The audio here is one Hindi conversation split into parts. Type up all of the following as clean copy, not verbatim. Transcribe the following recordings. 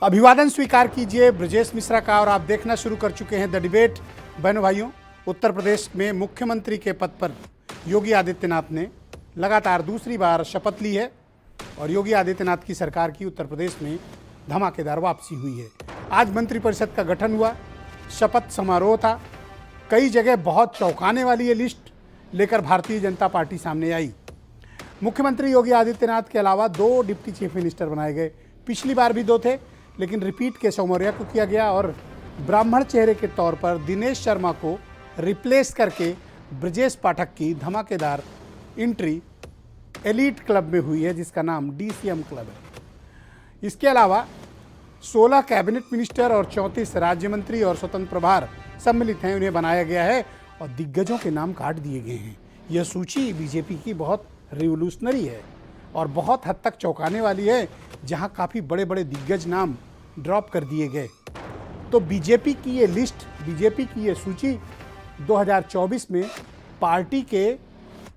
अभिवादन स्वीकार कीजिए ब्रजेश मिश्रा का। और आप देखना शुरू कर चुके हैं द डिबेट। बहनों भाइयों, उत्तर प्रदेश में मुख्यमंत्री के पद पर योगी आदित्यनाथ ने लगातार दूसरी बार शपथ ली है और योगी आदित्यनाथ की सरकार की उत्तर प्रदेश में धमाकेदार वापसी हुई है। आज मंत्रिपरिषद का गठन हुआ, शपथ समारोह था। कई जगह बहुत चौंकाने वाली ये लिस्ट लेकर भारतीय जनता पार्टी सामने आई। मुख्यमंत्री योगी आदित्यनाथ के अलावा 2 डिप्टी चीफ मिनिस्टर बनाए गए। पिछली बार भी 2 थे, लेकिन रिपीट केशव मौर्य को किया गया और ब्राह्मण चेहरे के तौर पर दिनेश शर्मा को रिप्लेस करके ब्रजेश पाठक की धमाकेदार एंट्री एलीट क्लब में हुई है, जिसका नाम DCM क्लब है। इसके अलावा 16 कैबिनेट मिनिस्टर और 34 राज्य मंत्री और स्वतंत्र प्रभार सम्मिलित हैं, उन्हें बनाया गया है और दिग्गजों के नाम काट दिए गए हैं। यह सूची बीजेपी की बहुत रिवोल्यूशनरी है और बहुत हद तक चौंकाने वाली है, जहां काफ़ी बड़े बड़े दिग्गज नाम ड्रॉप कर दिए गए। तो बीजेपी की ये लिस्ट, बीजेपी की ये सूची 2024 में पार्टी के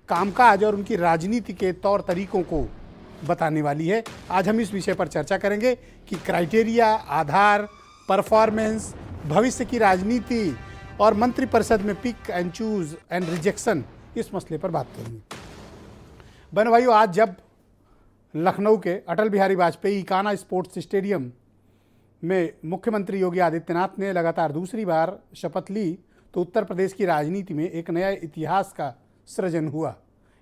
कामकाज और उनकी राजनीति के तौर तरीकों को बताने वाली है। आज हम इस विषय पर चर्चा करेंगे कि क्राइटेरिया, आधार, परफॉर्मेंस, भविष्य की राजनीति और मंत्रिपरिषद में pick and choose and rejection, इस मसले पर बात करेंगे। बहनों भाइयों, आज जब लखनऊ के अटल बिहारी वाजपेयी इकाना स्पोर्ट्स स्टेडियम में मुख्यमंत्री योगी आदित्यनाथ ने लगातार दूसरी बार शपथ ली, तो उत्तर प्रदेश की राजनीति में एक नया इतिहास का सृजन हुआ।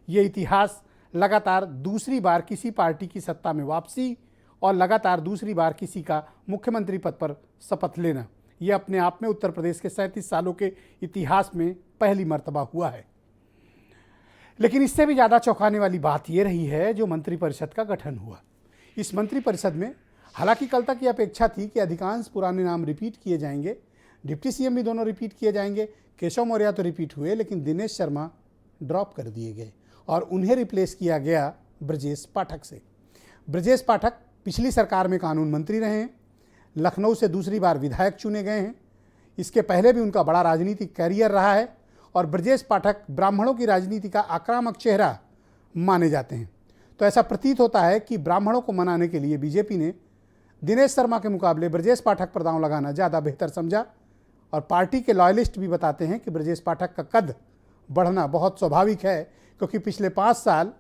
ये इतिहास लगातार दूसरी बार किसी पार्टी की सत्ता में वापसी और लगातार दूसरी बार किसी का मुख्यमंत्री पद पर शपथ लेना, ये अपने आप में उत्तर प्रदेश के 37 सालों के इतिहास में पहली मर्तबा हुआ है। लेकिन इससे भी ज़्यादा चौंकाने वाली बात यह रही है जो मंत्रिपरिषद का गठन हुआ। इस मंत्रिपरिषद में हालांकि कल तक ये अपेक्षा थी कि अधिकांश पुराने नाम रिपीट किए जाएंगे, डिप्टी सीएम भी दोनों रिपीट किए जाएंगे। केशव मौर्य तो रिपीट हुए, लेकिन दिनेश शर्मा ड्रॉप कर दिए गए और उन्हें रिप्लेस किया गया ब्रजेश पाठक से। ब्रजेश पाठक पिछली सरकार में कानून मंत्री रहे हैं, लखनऊ से दूसरी बार विधायक चुने गए हैं। इसके पहले भी उनका बड़ा राजनीतिक कैरियर रहा है और ब्रजेश पाठक ब्राह्मणों की राजनीति का आक्रामक चेहरा माने जाते हैं। तो ऐसा प्रतीत होता है कि ब्राह्मणों को मनाने के लिए बीजेपी ने दिनेश शर्मा के मुकाबले ब्रजेश पाठक पर दांव लगाना ज़्यादा बेहतर समझा। और पार्टी के लॉयलिस्ट भी बताते हैं कि ब्रजेश पाठक का कद बढ़ना बहुत स्वाभाविक है, क्योंकि पिछले 5 साल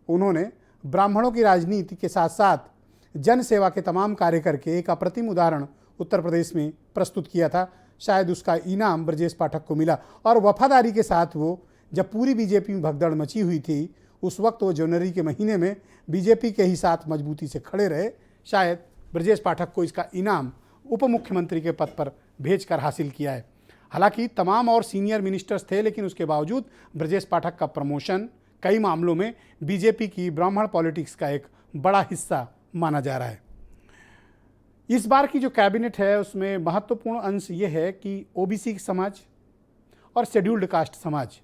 उन्होंने ब्राह्मणों की राजनीति के साथ साथ जन सेवा के तमाम कार्य करके एक अप्रतिम उदाहरण उत्तर प्रदेश में प्रस्तुत किया था। शायद उसका इनाम ब्रजेश पाठक को मिला और वफादारी के साथ वो, जब पूरी बीजेपी में भगदड़ मची हुई थी, उस वक्त वो जनवरी के महीने में बीजेपी के ही साथ मजबूती से खड़े रहे। शायद ब्रजेश पाठक को इसका इनाम उप मुख्यमंत्री के पद पर भेजकर हासिल किया है। हालांकि तमाम और सीनियर मिनिस्टर्स थे, लेकिन उसके बावजूद ब्रजेश पाठक का प्रमोशन कई मामलों में बीजेपी की ब्राह्मण पॉलिटिक्स का एक बड़ा हिस्सा माना जा रहा है। इस बार की जो कैबिनेट है उसमें महत्वपूर्ण अंश ये है कि ओबीसी समाज और शेड्यूल्ड कास्ट समाज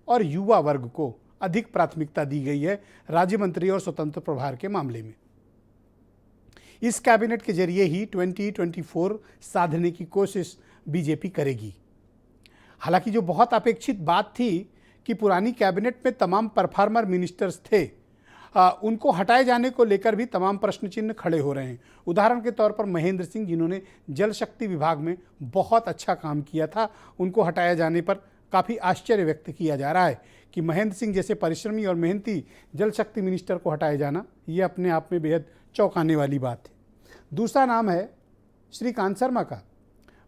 और युवा वर्ग को अधिक प्राथमिकता दी गई है राज्य मंत्री और स्वतंत्र प्रभार के मामले में। इस कैबिनेट के जरिए ही 2024 साधने की कोशिश बीजेपी करेगी। हालांकि जो बहुत अपेक्षित बात थी कि पुरानी कैबिनेट में तमाम परफॉर्मर मिनिस्टर्स थे, उनको हटाए जाने को लेकर भी तमाम प्रश्न चिन्ह खड़े हो रहे हैं। उदाहरण के तौर पर महेंद्र सिंह, जिन्होंने जल शक्ति विभाग में बहुत अच्छा काम किया था, उनको हटाया जाने पर काफ़ी आश्चर्य व्यक्त किया जा रहा है कि महेंद्र सिंह जैसे परिश्रमी और मेहनती जल शक्ति मिनिस्टर को हटाया जाना, ये अपने आप में बेहद चौंकाने वाली बात है। दूसरा नाम है श्रीकांत शर्मा का।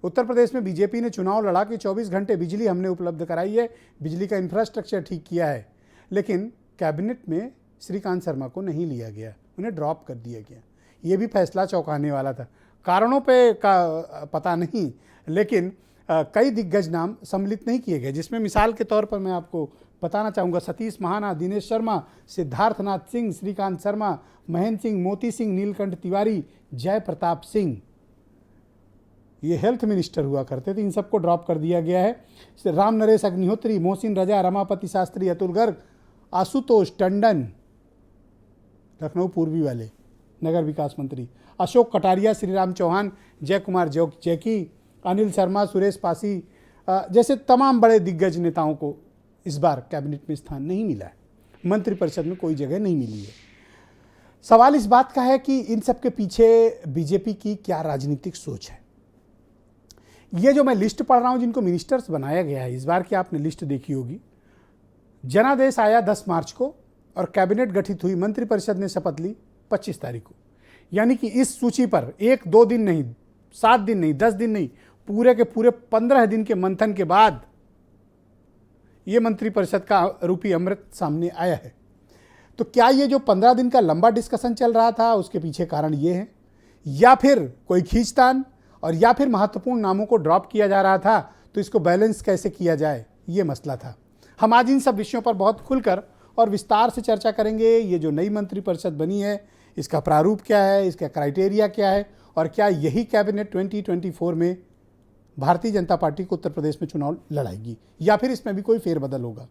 उत्तर प्रदेश में बीजेपी ने चुनाव लड़ा कि 24 घंटे बिजली हमने उपलब्ध कराई है, बिजली का इंफ्रास्ट्रक्चर ठीक किया है, लेकिन कैबिनेट में श्रीकांत शर्मा को नहीं लिया गया, उन्हें ड्रॉप कर दिया गया। ये भी फैसला चौंकाने वाला था। कारणों पे का पता नहीं, लेकिन कई दिग्गज नाम सम्मिलित नहीं किए गए, जिसमें मिसाल के तौर पर मैं आपको बताना चाहूँगा सतीश महाना, दिनेश शर्मा, सिद्धार्थनाथ सिंह, श्रीकांत शर्मा, महेंद्र सिंह, मोती सिंह, नीलकंठ तिवारी, जय प्रताप सिंह, ये हेल्थ मिनिस्टर हुआ करते थे, इन सबको ड्रॉप कर दिया गया है। राम नरेश अग्निहोत्री, मोहसिन रजा, रमापति शास्त्री, अतुल गर्ग, आशुतोष टंडन, लखनऊ पूर्वी वाले नगर विकास मंत्री, अशोक कटारिया, श्रीराम चौहान, जय कुमार जैकी, अनिल शर्मा, सुरेश पासी जैसे तमाम बड़े दिग्गज नेताओं को इस बार कैबिनेट में स्थान नहीं मिला है, मंत्रिपरिषद में कोई जगह नहीं मिली है। सवाल इस बात का है कि इन सब के पीछे बीजेपी की क्या राजनीतिक सोच है। ये जो मैं लिस्ट पढ़ रहा हूं जिनको मिनिस्टर्स बनाया गया है, इस बार की आपने लिस्ट देखी होगी। जनादेश आया 10 मार्च को और कैबिनेट गठित हुई, मंत्रिपरिषद ने शपथ ली 25 तारीख को। यानी कि इस सूची पर 1-2 दिन नहीं, 7 दिन नहीं, 10 दिन नहीं, पूरे के पूरे 15 दिन के मंथन के बाद ये मंत्रिपरिषद का रूपी अमृत सामने आया है। तो क्या ये जो 15 दिन का लंबा डिस्कशन चल रहा था उसके पीछे कारण ये है, या फिर कोई खींचतान, और या फिर महत्वपूर्ण नामों को ड्रॉप किया जा रहा था, तो इसको बैलेंस कैसे किया जाए, ये मसला था। हम आज इन सब विषयों पर बहुत खुलकर और विस्तार से चर्चा करेंगे। ये जो नई मंत्रिपरिषद बनी है, इसका प्रारूप क्या है, इसका क्राइटेरिया क्या है, और क्या यही कैबिनेट 2024 में भारतीय जनता पार्टी को उत्तर प्रदेश में चुनाव लड़ाएगी, या फिर इसमें भी कोई फेरबदल होगा।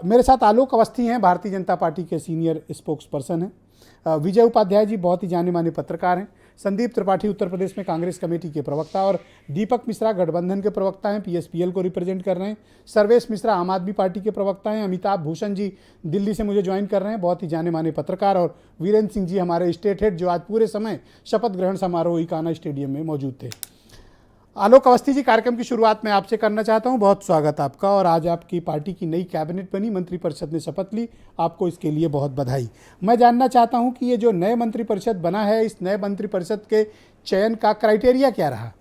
मेरे साथ आलोक अवस्थी हैं, भारतीय जनता पार्टी के सीनियर स्पोक्स पर्सन हैं। विजय उपाध्याय जी बहुत ही जाने माने पत्रकार हैं। संदीप त्रिपाठी उत्तर प्रदेश में कांग्रेस कमेटी के प्रवक्ता, और दीपक मिश्रा गठबंधन के प्रवक्ता हैं, पीएसपीएल को रिप्रेजेंट कर रहे हैं। सर्वेश मिश्रा आम आदमी पार्टी के प्रवक्ता हैं। अमिताभ भूषण जी दिल्ली से मुझे ज्वाइन कर रहे हैं, बहुत ही जाने माने पत्रकार। और वीरेंद्र सिंह जी हमारे स्टेट हेड, जो आज पूरे समय शपथ ग्रहण समारोह इकाना स्टेडियम में मौजूद थे। आलोक अवस्थी जी, कार्यक्रम की शुरुआत मैं आपसे करना चाहता हूं। बहुत स्वागत आपका। और आज आपकी पार्टी की नई कैबिनेट बनी, मंत्रिपरिषद ने शपथ ली, आपको इसके लिए बहुत बधाई। मैं जानना चाहता हूं कि ये जो नए मंत्रिपरिषद बना है, इस नए मंत्रिपरिषद के चयन का क्राइटेरिया क्या रहा?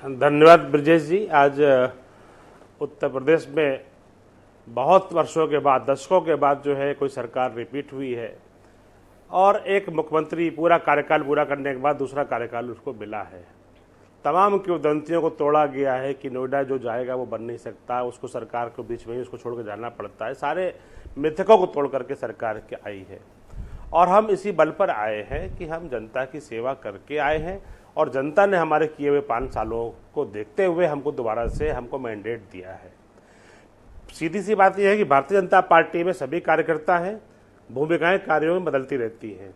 धन्यवाद ब्रजेश जी। आज उत्तर प्रदेश में बहुत वर्षों के बाद, दशकों के बाद जो है कोई सरकार रिपीट हुई है, और एक मुख्यमंत्री पूरा कार्यकाल पूरा करने के बाद दूसरा कार्यकाल उसको मिला है। तमाम किंवदंतियों को तोड़ा गया है कि नोएडा जो जाएगा वो बन नहीं सकता, उसको सरकार को बीच में ही उसको छोड़ कर जाना पड़ता है। सारे मिथकों को तोड़ करके सरकार के आई है, और हम इसी बल पर आए हैं कि हम जनता की सेवा करके आए हैं, और जनता ने हमारे किए हुए 5 सालों को देखते हुए हमको दोबारा से हमको मैंडेट दिया है। सीधी सी बात यह है कि भारतीय जनता पार्टी में सभी कार्यकर्ता हैं, भूमिकाएं कार्यों में बदलती रहती हैं।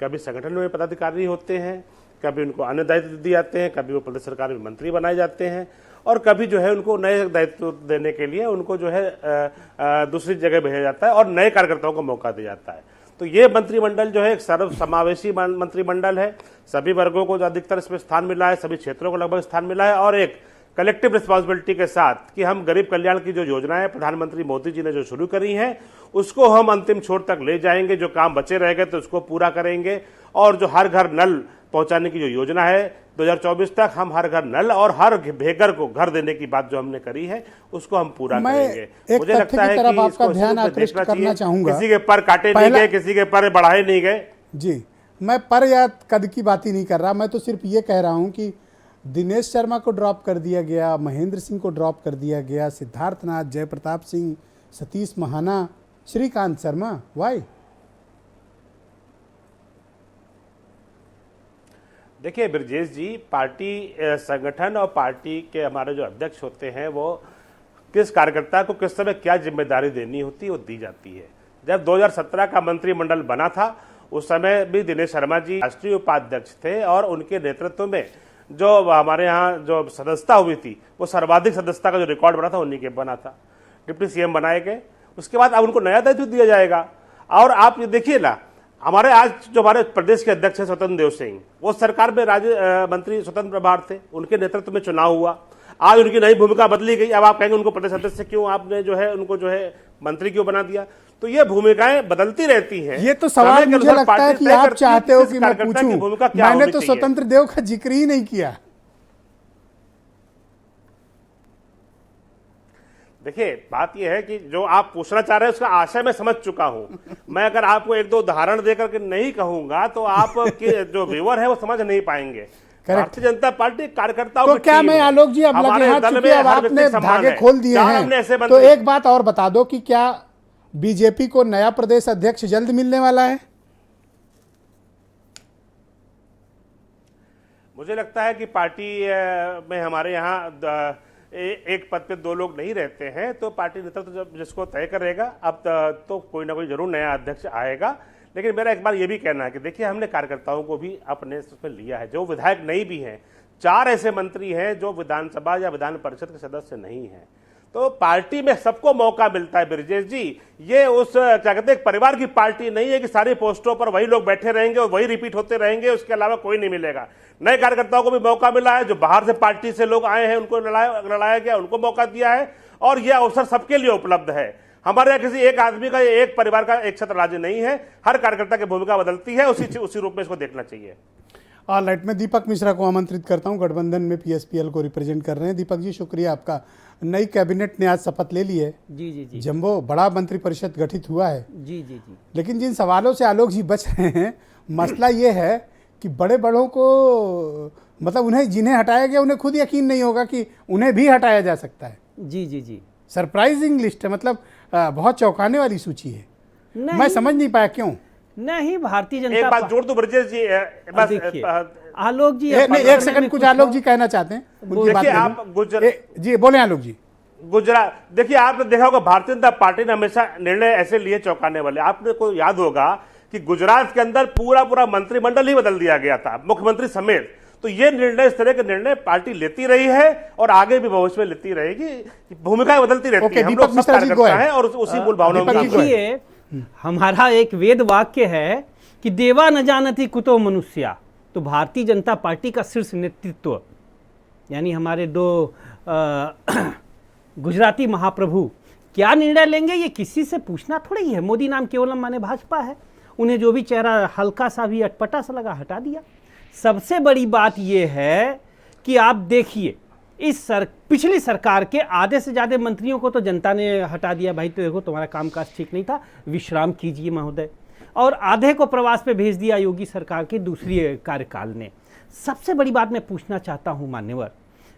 कभी संगठन में पदाधिकारी होते हैं, कभी उनको अन्य दायित्व दिए जाते हैं, कभी वो प्रदेश सरकार में मंत्री बनाए जाते हैं, और कभी जो है उनको नए दायित्व देने के लिए उनको जो है दूसरी जगह भेजा जाता है और नए कार्यकर्ताओं को मौका दिया जाता है। तो ये मंत्रिमंडल जो है एक सर्व समावेशी मंत्रिमंडल है। सभी वर्गों को अधिकतर इसमें स्थान मिला है, सभी क्षेत्रों को लगभग स्थान मिला है, और एक कलेक्टिव रिस्पॉन्सिबिलिटी के साथ कि हम गरीब कल्याण की जो योजनाएं प्रधानमंत्री मोदी जी ने जो शुरू करी हैं उसको हम अंतिम छोर तक ले जाएंगे। जो काम बचे रह गए तो उसको पूरा करेंगे, और जो हर घर नल पहुंचाने की जो योजना है 2024 तक, हम हर घर नल और हर बेघर को घर देने की बात जो हमने करी है उसको हम पूरा करेंगे। मुझे लगता है कि इसको ध्यान आकृष्ट करना चाहूंगा। किसी के पर काटे नहीं गए, किसी के पर बढ़ाए नहीं गए। जी, मैं पर या कद की बात ही नहीं कर रहा, मैं तो सिर्फ ये कह रहा हूं कि दिनेश शर्मा को ड्रॉप कर दिया गया, महेंद्र सिंह को ड्रॉप कर दिया गया, सिद्धार्थनाथ, जयप्रताप सिंह, सतीश महाना, श्रीकांत शर्मा, वाई? देखिए ब्रजेश जी, पार्टी संगठन और पार्टी के हमारे जो अध्यक्ष होते हैं वो किस कार्यकर्ता को किस समय क्या जिम्मेदारी देनी होती है वो दी जाती है। जब 2017 का मंत्रिमंडल बना था उस समय भी दिनेश शर्मा जी राष्ट्रीय उपाध्यक्ष थे, और उनके नेतृत्व में जो हमारे यहाँ जो सदस्यता हुई थी वो सर्वाधिक सदस्यता का जो रिकॉर्ड बना था उन्हीं के बना था। डिप्टी सीएम बनाए गए, उसके बाद अब उनको नया दायित्व दिया जाएगा। और आप ये देखिए ना, हमारे आज जो हमारे प्रदेश के अध्यक्ष हैं स्वतंत्र देव सिंह, वो सरकार में राज्य मंत्री स्वतंत्र प्रभार थे, उनके नेतृत्व में चुनाव हुआ। आज उनकी नई भूमिका बदली गई। अब आप कहेंगे उनको प्रदेश अध्यक्ष क्यों आपने जो है उनको जो है मंत्री क्यों बना दिया? तो ये भूमिकाएं बदलती रहती हैं। ये तो सवाल मुझे लगता है कि आप चाहते हो कि मैं पूछूं, मैंने तो स्वतंत्र देव का जिक्र ही नहीं किया। देखिए बात यह है कि जो आप पूछना चाह रहे हैं उसका आशय मैं समझ चुका हूं। मैं अगर आपको 1-2 उदाहरण देकर के नहीं कहूंगा तो आप के जो व्यूअर है वो समझ नहीं पाएंगे। भारतीय जनता पार्टी कार्यकर्ताओं तो क्या मैं आलोक जी अब लगे हाथ, चूंकि अब आपने धागे खोल दिए हैं, तो एक बात और बता दो कि क्या बीजेपी को नया प्रदेश अध्यक्ष जल्द मिलने वाला है? मुझे लगता है कि पार्टी में हमारे यहाँ एक पद पे 2 लोग नहीं रहते हैं, तो पार्टी नेतृत्व जब जिसको तय करेगा अब तो कोई ना कोई जरूर नया अध्यक्ष आएगा। लेकिन मेरा एक बार ये भी कहना है कि देखिए हमने कार्यकर्ताओं को भी अपने उसमें लिया है, जो विधायक नहीं भी हैं। 4 ऐसे मंत्री हैं जो विधानसभा या विधान परिषद के सदस्य नहीं हैं। तो पार्टी में सबको मौका मिलता है ब्रजेश जी। ये उस क्या कहते हैं परिवार की पार्टी नहीं है कि सारी पोस्टों पर वही लोग बैठे रहेंगे और वही रिपीट होते रहेंगे, उसके अलावा कोई नहीं मिलेगा। नए कार्यकर्ताओं को भी मौका मिला है, जो बाहर से पार्टी से लोग आए हैं उनको लड़ाया गया, उनको मौका दिया है और यह अवसर सबके लिए उपलब्ध है। हमारे यहाँ किसी एक आदमी का, एक परिवार का एक छत्र राज्य नहीं है, हर कार्यकर्ता की भूमिका बदलती है, उसी रूप में इसको देखना चाहिए। ऑलराइट, मैं दीपक मिश्रा को आमंत्रित करता हूं, गठबंधन में पीएसपीएल को रिप्रेजेंट कर रहे हैं। दीपक जी शुक्रिया आपका। नई कैबिनेट ने आज शपथ ले ली है। जी जी जी जंबो बड़ा मंत्रिपरिषद गठित हुआ है। जी जी जी लेकिन जिन सवालों से आलोक जी बच रहे हैं, मसला ये है कि बड़े बड़ों को मतलब उन्हें जिन्हें हटाया गया उन्हें खुद यकीन नहीं होगा कि उन्हें भी हटाया जा सकता है। जी जी जी सरप्राइजिंग लिस्ट है, मतलब बहुत चौंकाने वाली सूची है। मैं समझ नहीं पाया क्यों। नहीं, भारतीय जनता एक बात जोड़ दूं ब्रजेश जी, बस देखिए, आलोक जी नहीं, एक सेकंड, कुछ आलोक जी कहना चाहते हैं, उनकी बात देखिए आप जी बोले आलोक जी। गुजरात, देखिए आपने देखा होगा भारतीय जनता पार्टी ने हमेशा निर्णय ऐसे लिए चौंकाने वाले। आपने को याद होगा कि गुजरात के अंदर पूरा मंत्रिमंडल ही बदल दिया गया था, मुख्यमंत्री समेत। तो ये निर्णय, इस तरह के निर्णय पार्टी लेती रही है और आगे भी भविष्य में लेती रहेगी। भूमिकाएं बदलती रहती हैं, हम लोग सब कार्यकर्ता हैं और उसी मूल भावनाओं में। देखिए, हमारा एक वेद वाक्य है कि देवा न जानती कुतो मनुष्या। तो भारतीय जनता पार्टी का शीर्ष नेतृत्व यानी हमारे दो गुजराती महाप्रभु क्या निर्णय लेंगे ये किसी से पूछना थोड़ा ही है। मोदी नाम केवलम माने भाजपा है, उन्हें जो भी चेहरा हल्का सा भी अटपटा सा लगा हटा दिया। सबसे बड़ी बात यह है कि आप देखिए पिछली सरकार के आधे से ज़्यादा मंत्रियों को तो जनता ने हटा दिया। भाई तो देखो तुम्हारा कामकाज ठीक नहीं था, विश्राम कीजिए महोदय। और आधे को प्रवास पे भेज दिया योगी सरकार के दूसरी कार्यकाल ने। सबसे बड़ी बात मैं पूछना चाहता हूं मान्यवर,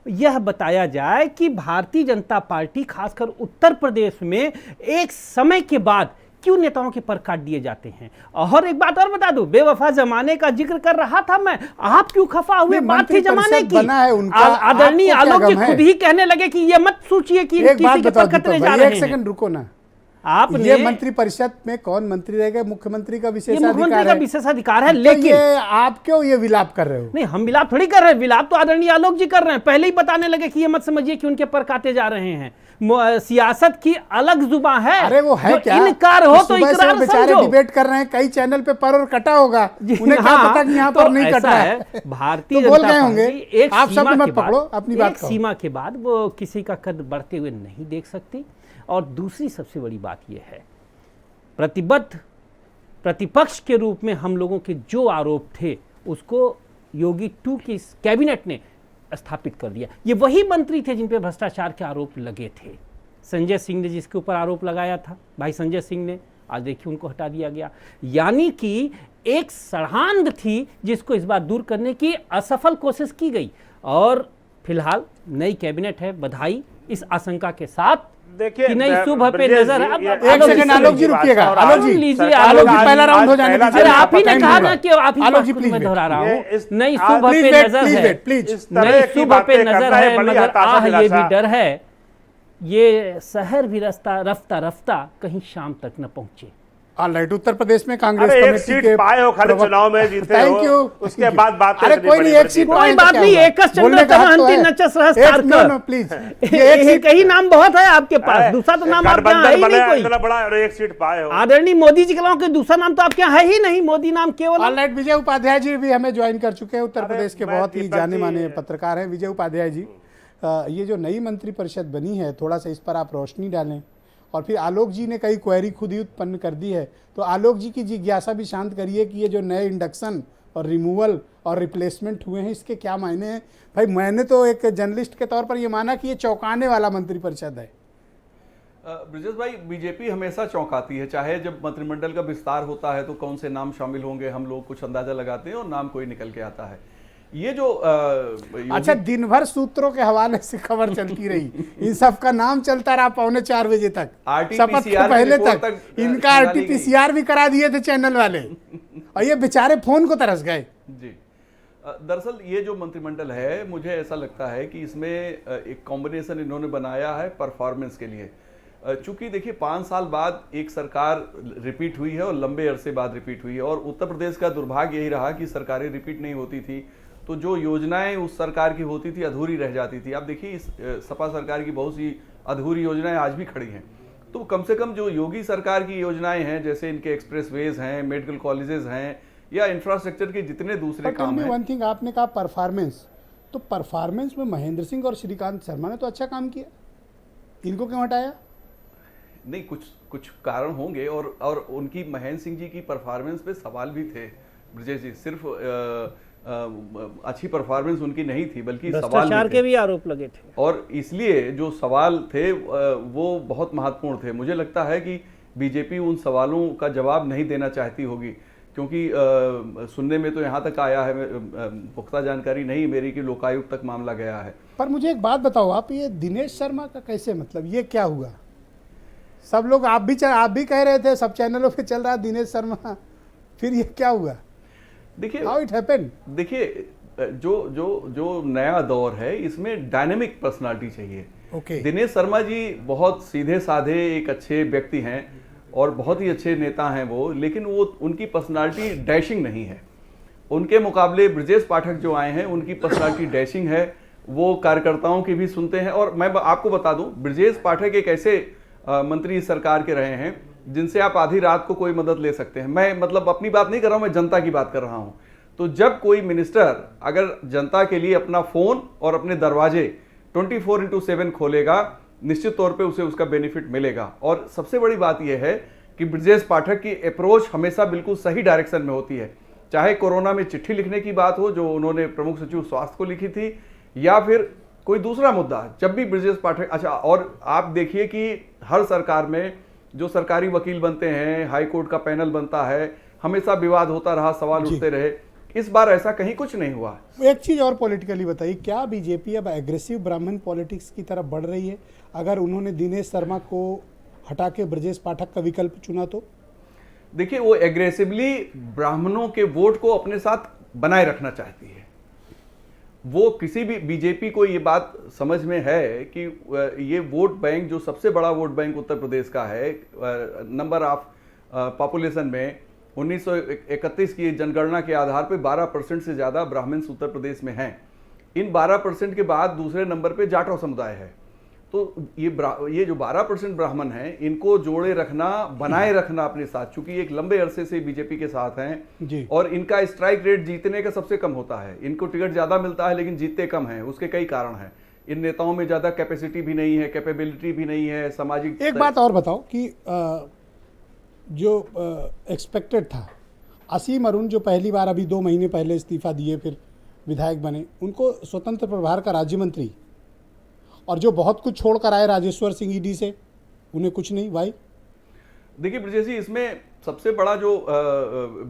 यह बताया जाए कि भारतीय जनता पार्टी खासकर उत्तर प्रदेश में एक समय के बाद क्यों नेताओं के पर काट दिए जाते हैं। और एक बात और बता दूं, बेवफा जमाने का जिक्र कर रहा था मैं, आप क्यों खफा हुए? बात थी जमाने की। आदरणीय आलोक जी खुद ही कहने लगे कि ये मत सोचिए कि किसी के पर कतरे जा रहे हैं। एक सेकंड रुको ना, आपने ये मंत्रिपरिषद में कौन मंत्री रहेगा? मुख्यमंत्री का विशेषाधिकार है। लेकिन ये आप क्यों ये विलाप कर रहे हो? नहीं, हम विलाप थोड़ी कर रहे हैं, विलाप तो आदरणीय आलोक जी कर रहे हैं। पहले ही बताने लगे कि ये मत समझिए कि उनके पर काटे जा रहे हैं। सियासत की अलग जुबान है। अरे वो है क्या? इनकार हो तो इकरार बेचारे डिबेट कर रहे हैं, कई चैनल पे पर और कटा होगा, उन्हें क्या पता कि यहाँ पर नहीं कटा है। भारतीय जनता बोल गए होंगे, आप सब मत पकड़ो, अपनी बात कहो। सीमा के बाद वो किसी का कद बढ़ते हुए नहीं देख सकती। और दूसरी सबसे बड़ी बात यह है, प्रतिबद्ध प्रतिपक्ष के रूप में हम लोगों के जो आरोप थे उसको योगी 2 की कैबिनेट ने स्थापित कर दिया। ये वही मंत्री थे जिन पे भ्रष्टाचार के आरोप लगे थे। संजय सिंह ने जिसके ऊपर आरोप लगाया था, भाई संजय सिंह ने, आज देखिए उनको हटा दिया गया। यानी कि एक सड़ांध थी जिसको इस बार दूर करने की असफल कोशिश की गई। और फिलहाल नई कैबिनेट है, बधाई इस आशंका के साथ। देखिए कि नहीं सुबह पे नजर। एक सेकंड आलोक जी रुकिएगा, आलोक जी लीजिए, आलोक जी पहला राउंड हो जाने दीजिए। आप ही ने कहा ना कि आप ही आलोक जी प्लीज, मैं दोहरा रहा हूं, नहीं सुबह पे नजर है, नहीं सुबह पे नजर है, मगर आह ये भी डर है, ये शहर भी रफ्ता रफ्ता कहीं शाम तक न पहुंचे। ऑलराइट, उत्तर प्रदेश में कांग्रेस एक सीट पाए हो, खाली चुनाव में जीते हो, थैंक यू, उसके बाद बात अरे कोई नहीं, एक सीट, कोई बात नहीं, प्लीज, एक ही नाम बहुत है आपके पास, दूसरा तो नाम आपके यहाँ है ही नहीं कोई। बड़ा और एक सीट पाए हो। आदरणीय मोदी जी के अलावा दूसरा नाम तो आपके यहाँ है ही नहीं, मोदी नाम केवल। ऑलराइट, विजय उपाध्याय जी भी हमें ज्वाइन कर चुके हैं, उत्तर प्रदेश के बहुत ही जाने माने पत्रकार हैं। विजय उपाध्याय जी, ये जो नई मंत्रिपरिषद बनी है, थोड़ा सा इस पर आप रोशनी डालें। और फिर आलोक जी ने कई क्वेरी खुद ही उत्पन्न कर दी है, तो आलोक जी की जिज्ञासा भी शांत करिए कि ये जो नए इंडक्शन और रिमूवल और रिप्लेसमेंट हुए हैं, इसके क्या मायने हैं। भाई मैंने तो एक जर्नलिस्ट के तौर पर ये माना कि ये चौंकाने वाला मंत्रिपरिषद है। ब्रजेश भाई, बीजेपी हमेशा चौंकाती है, चाहे जब मंत्रिमंडल का विस्तार होता है तो कौन से नाम शामिल होंगे हम लोग कुछ अंदाजा लगाते हैं और नाम कोई निकल के आता है। ये जो अच्छा, दिन भर सूत्रों के हवाले से खबर चलती रही, इन सब का नाम चलता रहा 3:45 बजे तक, शपथ के पहले तक इनका आरटीपीसीआर भी करा दिए थे चैनल वाले, और ये बेचारे फोन को तरस गए। जी, दरअसल ये जो मंत्रिमंडल है, मुझे ऐसा लगता है कि इसमें एक कॉम्बिनेशन इन्होंने बनाया है परफॉर्मेंस के लिए। चूंकि देखिए 5 साल बाद एक सरकार रिपीट हुई है और लंबे अरसे बाद रिपीट हुई है, और उत्तर प्रदेश का दुर्भाग्य यही रहा कि सरकारें रिपीट नहीं होती थी तो जो योजनाएं उस सरकार की होती थी अधूरी रह जाती थी। आप देखिए इस सपा सरकार की बहुत सी अधूरी योजनाएं आज भी खड़ी हैं। तो कम से कम जो योगी सरकार की योजनाएं हैं, जैसे इनके एक्सप्रेसवेज हैं, मेडिकल कॉलेजेस हैं, या इंफ्रास्ट्रक्चर के जितने दूसरे काम हैं। वन थिंग, आपने कहा परफॉर्मेंस, तो परफॉर्मेंस में महेंद्र सिंह और श्रीकांत शर्मा ने तो अच्छा काम किया, इनको क्यों हटाया? नहीं, कुछ कारण होंगे, और उनकी महेंद्र सिंह जी की परफॉर्मेंस पे सवाल भी थे ब्रजेश जी। सिर्फ अच्छी परफॉर्मेंस उनकी नहीं थी, बल्कि सवाल भ्रष्टाचार भी के भी आरोप लगे थे। और इसलिए जो सवाल थे वो बहुत महत्वपूर्ण थे। मुझे लगता है कि बीजेपी उन सवालों का जवाब नहीं देना चाहती होगी, क्योंकि सुनने में तो यहाँ तक आया है, पुख्ता जानकारी नहीं मेरी, कि लोकायुक्त तक मामला गया है। पर मुझे एक बात बताओ आप, ये दिनेश शर्मा का कैसे, मतलब ये क्या हुआ? सब लोग, आप भी कह रहे थे, सब चैनलों पे चल रहा दिनेश शर्मा, फिर ये क्या हुआ? देखिए हाउ इट हैपेंड? देखिए जो नया दौर है, इसमें डायनेमिक पर्सनालिटी चाहिए। Okay. दिनेश शर्मा जी बहुत सीधे साधे एक अच्छे व्यक्ति हैं और बहुत ही अच्छे नेता हैं वो, लेकिन वो उनकी पर्सनालिटी डैशिंग नहीं है। उनके मुकाबले ब्रजेश पाठक जो आए हैं, उनकी पर्सनालिटी डैशिंग है। वो कार्यकर्ताओं की भी सुनते हैं। और मैं आपको बता दूं, ब्रजेश पाठक एक ऐसे मंत्री इस सरकार के रहे हैं जिनसे आप आधी रात को कोई मदद ले सकते हैं। मैं मतलब अपनी बात नहीं कर रहा हूं, मैं जनता की बात कर रहा हूं। तो जब कोई मिनिस्टर अगर जनता के लिए अपना फोन और अपने दरवाजे 24/7 खोलेगा, निश्चित तौर पे उसे उसका बेनिफिट मिलेगा। और सबसे बड़ी बात यह है कि ब्रजेश पाठक की अप्रोच हमेशा बिल्कुल सही डायरेक्शन में होती है। चाहे कोरोना में चिट्ठी लिखने की बात हो जो उन्होंने प्रमुख सचिव स्वास्थ्य को लिखी थी, या फिर कोई दूसरा मुद्दा, जब भी ब्रजेश पाठक, अच्छा, और आप देखिए कि हर सरकार में जो सरकारी वकील बनते हैं, हाई कोर्ट का पैनल बनता है, हमेशा विवाद होता रहा, सवाल उठते रहे। इस बार ऐसा कहीं कुछ नहीं हुआ। एक चीज और पॉलिटिकली बताइए, क्या बीजेपी अब एग्रेसिव ब्राह्मण पॉलिटिक्स की तरफ बढ़ रही है अगर उन्होंने दिनेश शर्मा को हटा के ब्रजेश पाठक का विकल्प चुना तो? देखिए, वो एग्रेसिवली ब्राह्मणों के वोट को अपने साथ बनाए रखना चाहती है। वो किसी भी बीजेपी को ये बात समझ में है कि ये वोट बैंक, जो सबसे बड़ा वोट बैंक उत्तर प्रदेश का है, नंबर ऑफ पॉपुलेशन में 1931 की जनगणना के आधार पे 12% से ज्यादा ब्राह्मण्स उत्तर प्रदेश में हैं। इन 12% के बाद दूसरे नंबर पे जाटव समुदाय है। तो ये जो 12% ब्राह्मण हैं, इनको जोड़े रखना, बनाए रखना अपने साथ, चूंकि एक लंबे अरसे से बीजेपी के साथ हैं जी। और इनका स्ट्राइक रेट जीतने का सबसे कम होता है। इनको टिकट ज्यादा मिलता है लेकिन जीतते कम हैं। उसके कई कारण हैं। इन नेताओं में ज्यादा कैपेसिटी भी नहीं है, कैपेबिलिटी भी नहीं है, सामाजिक। एक बात और बताओ कि जो एक्सपेक्टेड था, असीम अरुण जो पहली बार अभी 2 महीने पहले इस्तीफा दिए फिर विधायक बने, उनको स्वतंत्र प्रभार का राज्य मंत्री, और जो बहुत कुछ छोड़कर आए राजेश्वर सिंह ईडी से, उन्हें कुछ नहीं। भाई देखिए ब्रजेश जी, इसमें सबसे बड़ा जो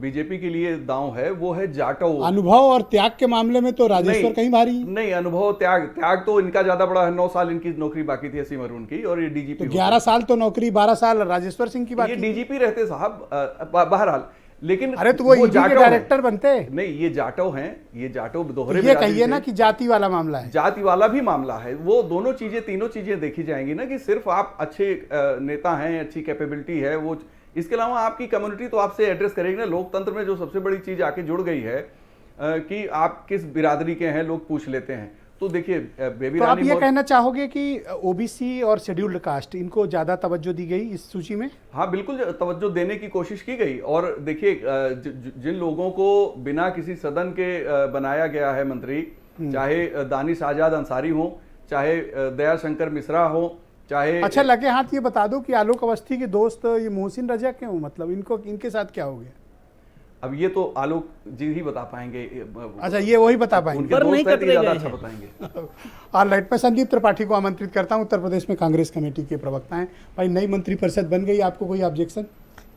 बीजेपी के लिए दांव है वो है जाटव। अनुभव और त्याग के मामले में तो राजेश्वर कहीं भारी है। नहीं, अनुभव त्याग तो इनका ज्यादा बड़ा है। 9 साल इनकी नौकरी बाकी थी असीम अरुण की, और ये डीजीपी। 11 साल तो नौकरी, 12 साल राजेश्वर सिंह की बाकी। ये डीजीपी रहते साहब, बहरहाल। लेकिन अरे तो वो ईडी के डायरेक्टर बनते। नहीं, ये जाटव हैं, ये जाटव दोहरे। ये कहिए ना कि जाति वाला मामला है। जाति वाला भी मामला है। वो दोनों चीजें, तीनों चीजें देखी जाएंगी ना, कि सिर्फ आप अच्छे नेता हैं, अच्छी कैपेबिलिटी है, वो इसके अलावा आपकी कम्युनिटी तो आपसे एड्रेस करेगी ना। लोकतंत्र में जो सबसे बड़ी चीज आके जुड़ गई है कि आप किस बिरादरी के हैं, लोग पूछ लेते हैं। तो देखिए बेबी तो रानी, आप ये कहना चाहोगे कि ओबीसी और शेड्यूल्ड कास्ट, इनको ज्यादा तवज्जो दी गई इस सूची में? हाँ, बिल्कुल तवज्जो देने की कोशिश की गई। और देखिए जिन लोगों को बिना किसी सदन के बनाया गया है मंत्री, चाहे दानिश आजाद अंसारी हो, चाहे दयाशंकर मिश्रा हो, चाहे, अच्छा लगे हाथ ये बता दो कि आलोक अवस्थी के दोस्त ये मोहसिन रजा क्यों, मतलब इनके साथ क्या हो गया? अब ये तो आलोक जी ही बता पाएंगे। अच्छा, ये वही बता पाएंगे, उनके दोस्त हैं तो ज्यादा अच्छा बताएंगे। ऑलराइट, मैं संदीप त्रिपाठी को आमंत्रित करता हूं, उत्तर प्रदेश में कांग्रेस कमेटी के प्रवक्ता हैं। भाई, नई मंत्रिपरिषद बन गई, आपको कोई ऑब्जेक्शन?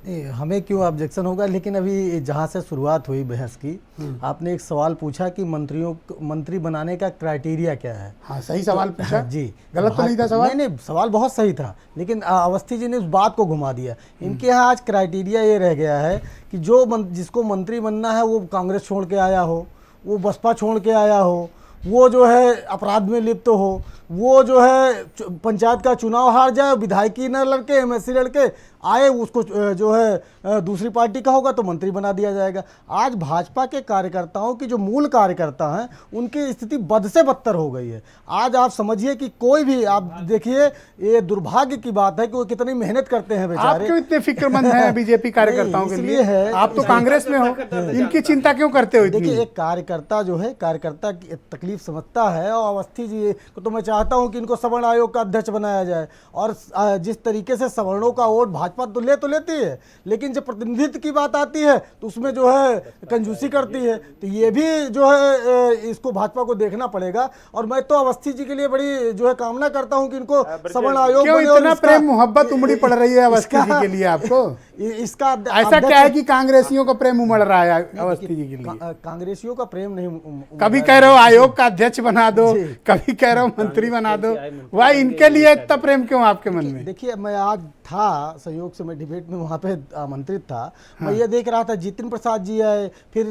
नहीं, हमें क्यों ऑब्जेक्शन होगा, लेकिन अभी जहाँ से शुरुआत हुई बहस की, आपने एक सवाल पूछा कि मंत्री बनाने का क्राइटेरिया क्या है। हाँ, सही सवाल पूछा जी। गलत तो नहीं था सवाल? नहीं, सवाल बहुत सही था, लेकिन अवस्थी जी ने उस बात को घुमा दिया। इनके यहाँ आज क्राइटेरिया ये रह गया है कि जिसको मंत्री बनना है वो कांग्रेस छोड़ के आया हो, वो बसपा छोड़ के आया हो, वो जो है अपराध में लिप्त हो, वो जो है पंचायत का चुनाव हार जाए, विधायकी न लड़के, एमएससी लड़के, आए उसको जो है दूसरी पार्टी का होगा तो मंत्री बना दिया जाएगा। आज भाजपा के कार्यकर्ताओं की जो मूल कार्यकर्ता हैं उनकी स्थिति बद से बदतर हो गई है। आज आप समझिए कि कोई भी, आप देखिए, ये दुर्भाग्य की बात है कि वो कितनी मेहनत करते हैं बेचारे। आप क्यों इतने फिक्रमंद हैं बीजेपी कार्यकर्ताओं के लिए? है, आप तो कांग्रेस में हो, इनकी चिंता क्यों करते हो इतनी? देखिए, एक कार्यकर्ता जो है, कार्यकर्ता की तकलीफ समझता है। और अवस्थी जी को तो मैं चाहता हूं कि इनको सवर्ण आयोग का अध्यक्ष बनाया जाए। और जिस तरीके से सवर्णों का वोट भाजपा तो लेती है, लेकिन जब प्रतिनिधित्व की बात आती है तो उसमें जो है कंजूसी करती है। तो ये भी जो है इसको भाजपा को देखना पड़ेगा। और मैं तो अवस्थी जी के लिए बड़ी जो है कामना करता हूं कि इनको सवर्ण आयोग क्यों बने और इतना प्रेम मोहब्बत उमड़ी पड़ रही है अवस्थी जी के लिए आपको? इसका ऐसा क्या है कि कांग्रेसियों का प्रेम उमड़ रहा है अवस्थी जी के लिए? कांग्रेसियों का प्रेम नहीं कभी कह रहे हो आयोग का अध्यक्ष बना दो, कभी कह रहे हो मंत्री बना दो, वह इनके लिए इतना प्रेम क्यों आपके मन में? देखिए, मैं आज था संयोग से, मैं डिबेट में वहाँ पे आमंत्रित था। मैं ये देख रहा था जितिन प्रसाद जी आए, फिर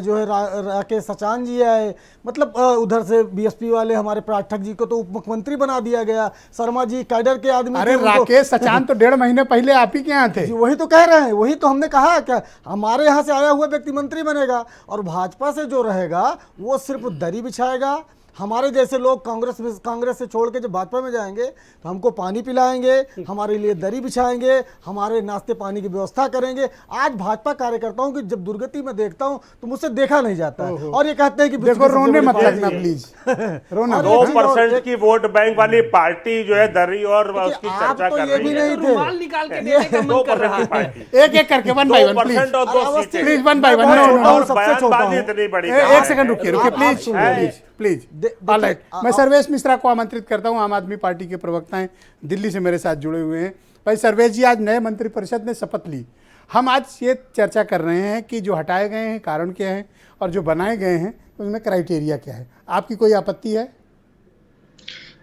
जो है राकेश सचान जी आए, मतलब उधर से बीएसपी वाले हमारे पाठक जी को तो उप मुख्यमंत्री बना दिया गया। शर्मा जी कैडर के आदमी। अरे राकेश सचान तो 1.5 महीने पहले आप ही के यहाँ थे। वही तो कह रहे हैं, वही तो हमने कहा क्या हमारे यहाँ से आया हुआ व्यक्ति मंत्री बनेगा और भाजपा से जो रहेगा वो सिर्फ दरी बिछाएगा। हमारे जैसे लोग कांग्रेस से छोड़ के जब भाजपा में जाएंगे तो हमको पानी पिलाएंगे, हमारे लिए दरी बिछाएंगे, हमारे नाश्ते पानी की व्यवस्था करेंगे। आज भाजपा कार्यकर्ताओं की जब दुर्गति में देखता हूं तो मुझसे देखा नहीं जाता है। और ये कहते हैं कि देखो, रोने मत लगना प्लीज, रोना। 2% की वोट बैंक वाली पार्टी जो है दरी और उसकी चर्चा तो कर ये रही भी है। नहीं रुमाल निकाल के देने का मन कर रहा 2% की है। पार्टी, एक एक करके 1 बाय 1 प्लीज, 2% और 2 सीटें। Please 1 by 1। और सबसे छोटा बयानबाजी हूं। इतनी बड़ी एक सेकंड रुकिए प्लीज है। प्लीज। ऑलराइट, मैं सर्वेश मिश्रा को आमंत्रित करता हूं। आम आदमी पार्टी के प्रवक्ता हैं, दिल्ली से मेरे साथ जुड़े हुए हैं। भाई सर्वेश जी, आज नए मंत्रिपरिषद ने शपथ ली। हम आज ये चर्चा कर रहे हैं कि जो हटाए गए हैं कारण क्या है और जो बनाए गए हैं उनमें क्राइटेरिया क्या है। आपकी कोई आपत्ति है?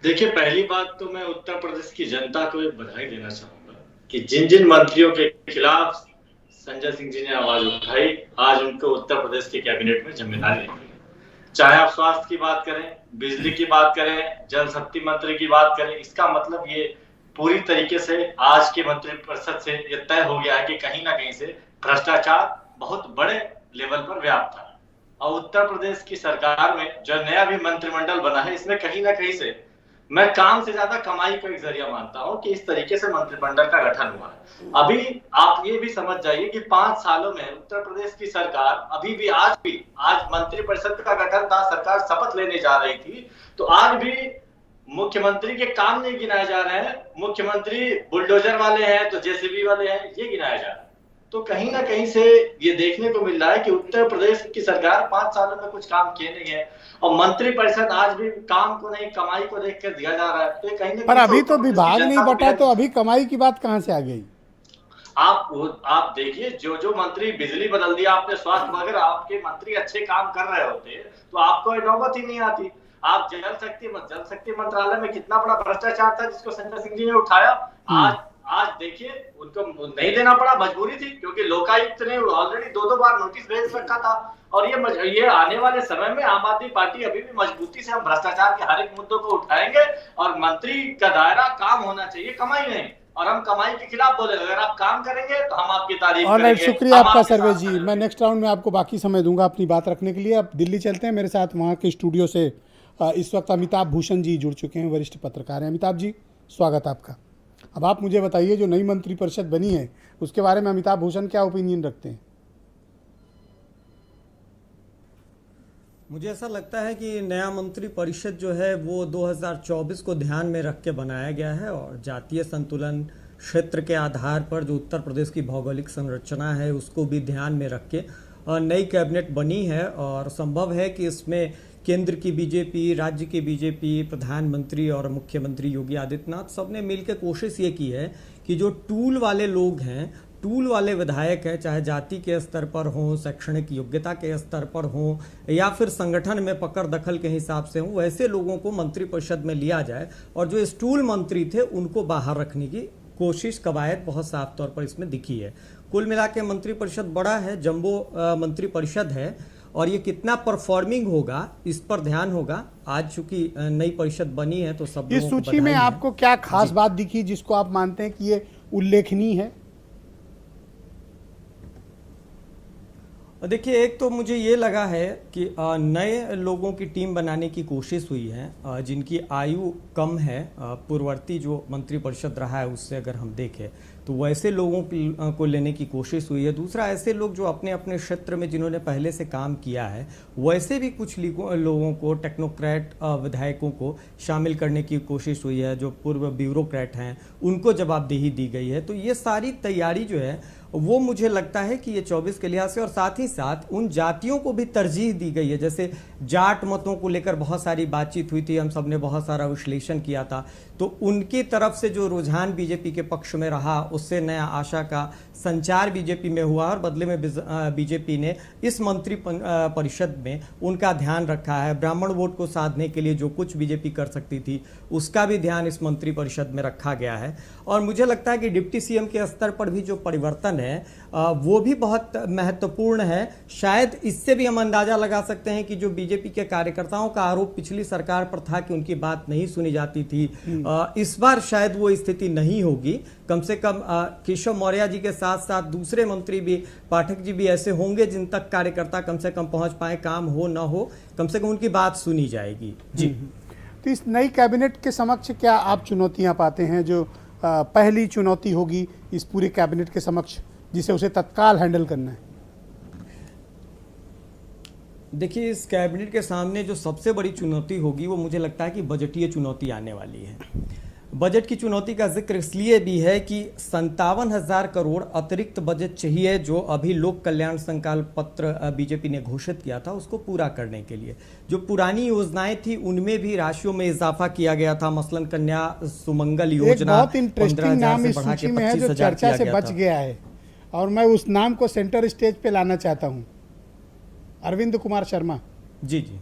देखिए, पहली बात तो मैं उत्तर प्रदेश की जनता को एक बधाई देना चाहूंगा कि जिन जिन मंत्रियों के खिलाफ संजय सिंह जी ने आवाज उठाई, आज उनको उत्तर प्रदेश के कैबिनेट में जिम्मेदारी दी। चाहे आप स्वास्थ्य की बात करें, बिजली की बात करें, जल शक्ति मंत्री की बात करें, इसका मतलब ये पूरी तरीके से आज के मंत्रिपरिषद से ये तय हो गया है कि कहीं ना कहीं से भ्रष्टाचार बहुत बड़े लेवल पर व्याप्त है। और उत्तर प्रदेश की सरकार में जो नया भी मंत्रिमंडल बना है, इसमें कहीं ना कहीं से मैं काम से ज्यादा कमाई को एक जरिया मानता हूं कि इस तरीके से मंत्रिमंडल का गठन हुआ है। अभी आप ये भी समझ जाइए कि 5 सालों में उत्तर प्रदेश की सरकार अभी भी आज मंत्रिपरिषद का गठन था, सरकार शपथ लेने जा रही थी, तो आज भी मुख्यमंत्री के काम नहीं गिनाए जा रहे हैं। मुख्यमंत्री बुलडोजर वाले हैं तो जेसीबी वाले हैं, ये गिनाया जा रहा है। तो कहीं ना कहीं से ये देखने को मिल रहा है कि उत्तर प्रदेश की सरकार 5 सालों में कुछ काम किए नहीं है और मंत्रिपरिषद आज भी काम को नहीं कमाई को देख कर दिया जा रहा है। तो कहीं ना पर अभी तो विभाग नहीं बटा, तो अभी कमाई की बात कहां से आ गई? आप देखिए, जो मंत्री बिजली बदल दिया आपने, स्वास्थ्य, अगर आपके मंत्री अच्छे काम कर रहे होते तो आपको नौबत ही नहीं आती। आप जल शक्ति मंत्रालय में कितना बड़ा भ्रष्टाचार था जिसको संजय सिंह जी ने उठाया। आज देखिए, उनको नहीं देना पड़ा, मजबूरी थी, क्योंकि लोकायुक्त ने ऑलरेडी 2 बार नोटिस भेज रखा था। और ये आने वाले समय में आम आदमी पार्टी अभी भी मजबूती से हम भ्रष्टाचार के हर एक मुद्दों को उठाएंगे और मंत्री का दायरा काम होना चाहिए, कमाई नहीं। और हम कमाई के खिलाफ बोले, अगर आप काम करेंगे तो हम आपकी तारीफ करेंगे। शुक्रिया आपका सर्वेश जी। मैं नेक्स्ट राउंड में आपको बाकी समय दूंगा अपनी बात रखने के लिए। अब दिल्ली चलते हैं, मेरे साथ वहाँ के स्टूडियो से इस वक्त अमिताभ भूषण जी जुड़ चुके हैं, वरिष्ठ पत्रकार हैं। अमिताभ जी, स्वागत आपका। अब आप मुझे बताइए, जो नई मंत्रिपरिषद बनी है उसके बारे में अमिताभ भूषण क्या ओपिनियन रखते हैं? मुझे ऐसा लगता है कि नया मंत्रिपरिषद जो है वो 2024 को ध्यान में रख के बनाया गया है और जातीय संतुलन क्षेत्र के आधार पर जो उत्तर प्रदेश की भौगोलिक संरचना है उसको भी ध्यान में रख के नई कैबिनेट बनी है। और संभव है कि इसमें केंद्र की बीजेपी, राज्य की बीजेपी, प्रधानमंत्री और मुख्यमंत्री योगी आदित्यनाथ सबने मिलकर कोशिश ये की है कि जो टूल वाले लोग हैं, टूल वाले विधायक हैं, चाहे जाति के स्तर पर हों, शैक्षणिक योग्यता के स्तर पर हों या फिर संगठन में पकड़ दखल के हिसाब से हों, वैसे लोगों को मंत्रिपरिषद में लिया जाए और जो स्टूल मंत्री थे उनको बाहर रखने की कोशिश, कवायद बहुत साफ तौर पर इसमें दिखी है। कुल मिला के मंत्रिपरिषद बड़ा है, जंबो मंत्रिपरिषद है और ये कितना परफॉर्मिंग होगा इस पर ध्यान होगा। आज चूंकि नई परिषद बनी है तो सब इस सूची में आपको क्या खास बात दिखी जिसको आप मानते हैं कि ये उल्लेखनीय है? देखिए, एक तो मुझे ये लगा है कि नए लोगों की टीम बनाने की कोशिश हुई है, जिनकी आयु कम है, पूर्ववर्ती जो मंत्रिपरिषद रहा है उससे अगर हम देखें तो वैसे लोगों को लेने की कोशिश हुई है। दूसरा, ऐसे लोग जो अपने अपने क्षेत्र में जिन्होंने पहले से काम किया है वैसे भी कुछ लोगों को, टेक्नोक्रेट विधायकों को शामिल करने की कोशिश हुई है, जो पूर्व ब्यूरोक्रेट हैं उनको जवाबदेही दी गई है। तो ये सारी तैयारी जो है वो मुझे लगता है कि ये 24 के लिहाज से, और साथ ही साथ उन जातियों को भी तरजीह दी गई है। जैसे जाट मतों को लेकर बहुत सारी बातचीत हुई थी, हम सब ने बहुत सारा विश्लेषण किया था, तो उनकी तरफ से जो रुझान बीजेपी के पक्ष में रहा उससे नया आशा का संचार बीजेपी में हुआ, और बदले में बीजेपी ने इस मंत्री परिषद में उनका ध्यान रखा है। ब्राह्मण वोट को साधने के लिए जो कुछ बीजेपी कर सकती थी उसका भी ध्यान इस मंत्री परिषद में रखा गया है। और मुझे लगता है कि डिप्टी सीएम के स्तर पर भी जो परिवर्तन है वो भी बहुत महत्वपूर्ण है। शायद इससे भी हम अंदाजा लगा सकते हैं कि जो बीजेपी के कार्यकर्ताओं का आरोप पिछली सरकार पर था कि उनकी बात नहीं सुनी जाती थी, इस बार शायद वो स्थिति नहीं होगी। कम से कम केशव मौर्य जी के साथ साथ दूसरे मंत्री भी, पाठक जी भी ऐसे होंगे जिन तक कार्यकर्ता कम से कम पहुंच पाए, काम हो ना हो, कम से कम उनकी बात सुनी जाएगी। जी। तो इस नई कैबिनेट के समक्ष क्या आप चुनौतियां पाते हैं, जो पहली चुनौती होगी इस पूरे कैबिनेट के समक्ष, जिसे उसे तत्काल हैंडल करना है? देखिए, इस कैबिनेट के सामने जो सबसे बड़ी चुनौती होगी वो मुझे लगता है कि बजटीय चुनौती आने वाली है। बजट की चुनौती का जिक्र इसलिए भी है कि 57,000 करोड़ अतिरिक्त बजट चाहिए जो अभी लोक कल्याण संकल्प पत्र बीजेपी ने घोषित किया था उसको पूरा करने के लिए। जो पुरानी योजनाएं थी उनमें भी राशियों में इजाफा किया गया था, मसलन कन्या सुमंगल योजना बहुत इंटरेस्टिंग नाम इस सूची में है जो चर्चा से बच गया है, और मैं उस नाम को सेंटर स्टेज पे लाना चाहता हूं, अरविंद कुमार शर्मा। जी जी,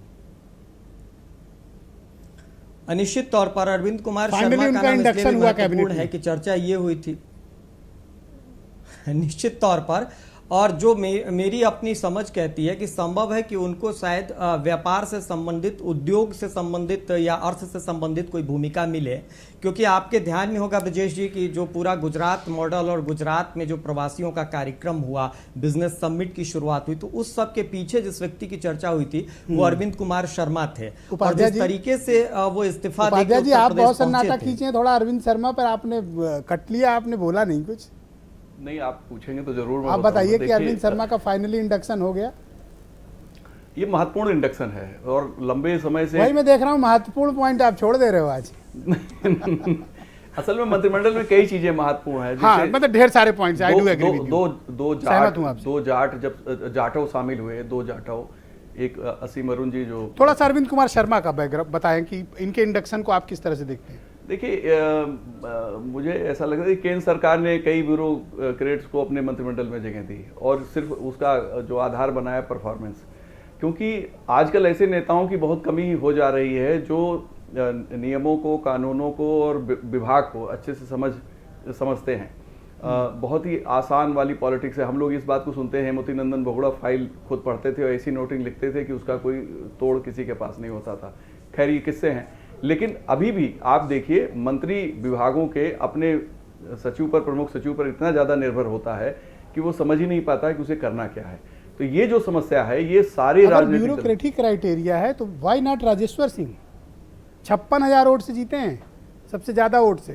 निश्चित तौर पर अरविंद कुमार शर्मा का नाम इसलिए महत्वपूर्ण है कि चर्चा ये हुई थी निश्चित तौर पर, और जो मेरी अपनी समझ कहती है कि संभव है कि उनको शायद व्यापार से संबंधित, उद्योग से संबंधित या अर्थ से संबंधित कोई भूमिका मिले। क्योंकि आपके ध्यान में होगा ब्रजेश जी कि जो पूरा गुजरात मॉडल और गुजरात में जो प्रवासियों का कार्यक्रम हुआ, बिजनेस समिट की शुरुआत हुई, तो उस सब के पीछे जिस व्यक्ति की चर्चा हुई थी वो अरविंद कुमार शर्मा थे। और जिस तरीके से वो इस्तीफा देकर जी, आप बहुत सन्नाटा खींचे थोड़ा अरविंद शर्मा पर, आपने कट लिया, आपने बोला नहीं कुछ। नहीं, आप पूछेंगे तो जरूर आप बताइए कि अरविंद शर्मा का फाइनली इंडक्शन हो गया। ये महत्वपूर्ण इंडक्शन है और लंबे समय से, वही मैं देख रहा हूँ, महत्वपूर्ण पॉइंट आप छोड़ दे रहे हो आज। असल में मंत्रिमंडल में कई चीजें महत्वपूर्ण है। हाँ, मतलब ढेर सारे points, I do agree with you. दो जाट जब जाटव शामिल हुए, दो जाटव, एक असीम अरुण जी, जो थोड़ा सा अरविंद कुमार शर्मा का बैकग्राउंड बताएं कि इनके इंडक्शन को आप किस तरह से देखते हैं। देखिए, मुझे ऐसा लगता है कि केंद्र सरकार ने कई ब्यूरोक्रेट्स को अपने मंत्रिमंडल में जगह दी और सिर्फ उसका जो आधार बनाया परफॉर्मेंस, क्योंकि आजकल ऐसे नेताओं की बहुत कमी हो जा रही है जो नियमों को, कानूनों को और विभाग को अच्छे से समझते हैं। बहुत ही आसान वाली पॉलिटिक्स है। हम लोग इस बात को सुनते हैं, हेमवती नंदन बहुगुणा फाइल खुद पढ़ते थे और ऐसी नोटिंग लिखते थे कि उसका कोई तोड़ किसी के पास नहीं होता था। खैर, ये किस्से हैं, लेकिन अभी भी आप देखिए मंत्री विभागों के अपने सचिव पर, प्रमुख सचिव पर इतना ज़्यादा निर्भर होता है कि वो समझ ही नहीं पाता कि उसे करना क्या है। तो ये जो समस्या है, ये सारे राजनीतिक ब्यूरोक्रेटिक क्राइटेरिया है, तो why not Rajeshwar Singh? 56,000 vote से जीते हैं, सबसे ज़्यादा वोट से।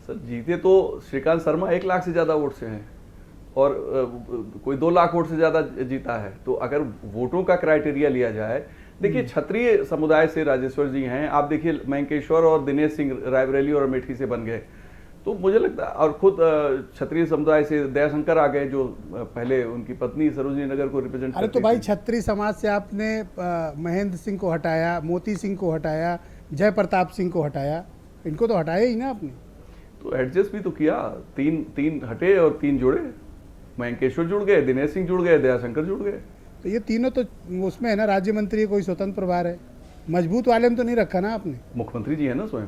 सर, जीते तो श्रीकांत शर्मा 1 लाख से ज़्यादा वोट से हैं और कोई 2 लाख वोट से ज़्यादा जीता है। तो अगर वोटों का क्राइटेरिया लिया जाए, देखिए क्षत्रिय समुदाय से राजेश्वर जी हैं, आप देखिए मैंकेश्वर और दिनेश सिंह रायबरेली और अमेठी से बन गए, तो मुझे लगता है, और खुद क्षत्रिय समुदाय से दयाशंकर आ गए जो पहले उनकी पत्नी सरोजनी नगर को रिप्रेजेंट करती थी। तो भाई क्षत्रिय समाज से आपने महेंद्र सिंह को हटाया, मोती सिंह को हटाया, जय प्रताप सिंह को हटाया, इनको तो हटाया ही ना आपने। तो एडजस्ट भी तो किया, तीन हटे और 3 जुड़े, मैंकेश्वर जुड़ गए, दिनेश सिंह जुड़ गए, दयाशंकर जुड़ गए। तो ये तीनों तो उसमें है ना, राज्य मंत्री कोई स्वतंत्र प्रभार है, मजबूत वाले में तो नहीं रखा ना आपने। मुख्यमंत्री जी है ना स्वयं।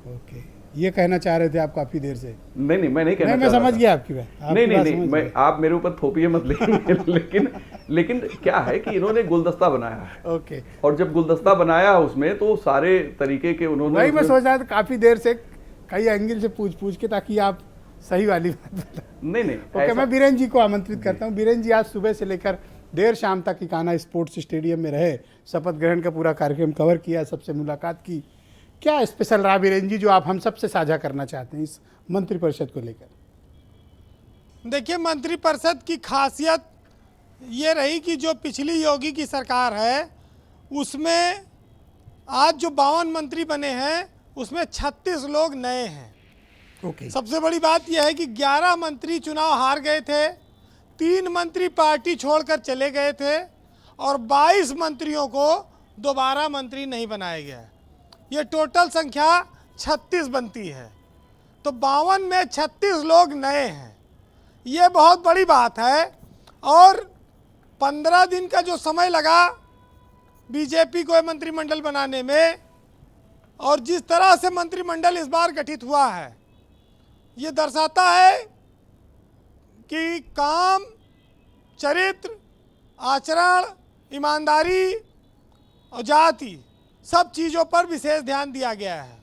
ओके, ये कहना चाह रहे थे आप काफी देर से। नहीं, मैं नहीं कहना, मैं समझ गया आपकी बात। नहीं, मैं, आप मेरे ऊपर थोपिए मत लेकिन लेकिन क्या है कि इन्होंने गुलदस्ता बनाया है। ओके, और जब गुलदस्ता बनाया उसमें तो सारे तरीके के उन्होंने, वही मैं सोच रहा था काफी देर से, कई एंगल से पूछ के, ताकि आप सही वाली बात बता। नहीं ओके, मैं बीरेन जी को आमंत्रित करता हूँ। बीरेन जी, आज सुबह से लेकर देर शाम तक इकाना स्पोर्ट्स स्टेडियम में रहे, शपथ ग्रहण का पूरा कार्यक्रम कवर किया, सबसे मुलाकात की। क्या स्पेशल रहा बीरेन जी जो आप हम सबसे साझा करना चाहते हैं इस मंत्रिपरिषद को लेकर? देखिए, मंत्रिपरिषद की खासियत ये रही कि जो पिछली योगी की सरकार है उसमें आज जो 52 मंत्री बने हैं उसमें 36 लोग नए हैं। ओके, सबसे बड़ी बात यह है कि 11 मंत्री चुनाव हार गए थे, 3 मंत्री पार्टी छोड़कर चले गए थे और 22 मंत्रियों को दोबारा मंत्री नहीं बनाया गया। ये टोटल संख्या 36 बनती है, तो 52 में 36 लोग नए हैं, ये बहुत बड़ी बात है। और 15 दिन का जो समय लगा बीजेपी को मंत्रिमंडल बनाने में, और जिस तरह से मंत्रिमंडल इस बार गठित हुआ है, ये दर्शाता है कि काम, चरित्र, आचरण, ईमानदारी और जाति, सब चीज़ों पर विशेष ध्यान दिया गया है।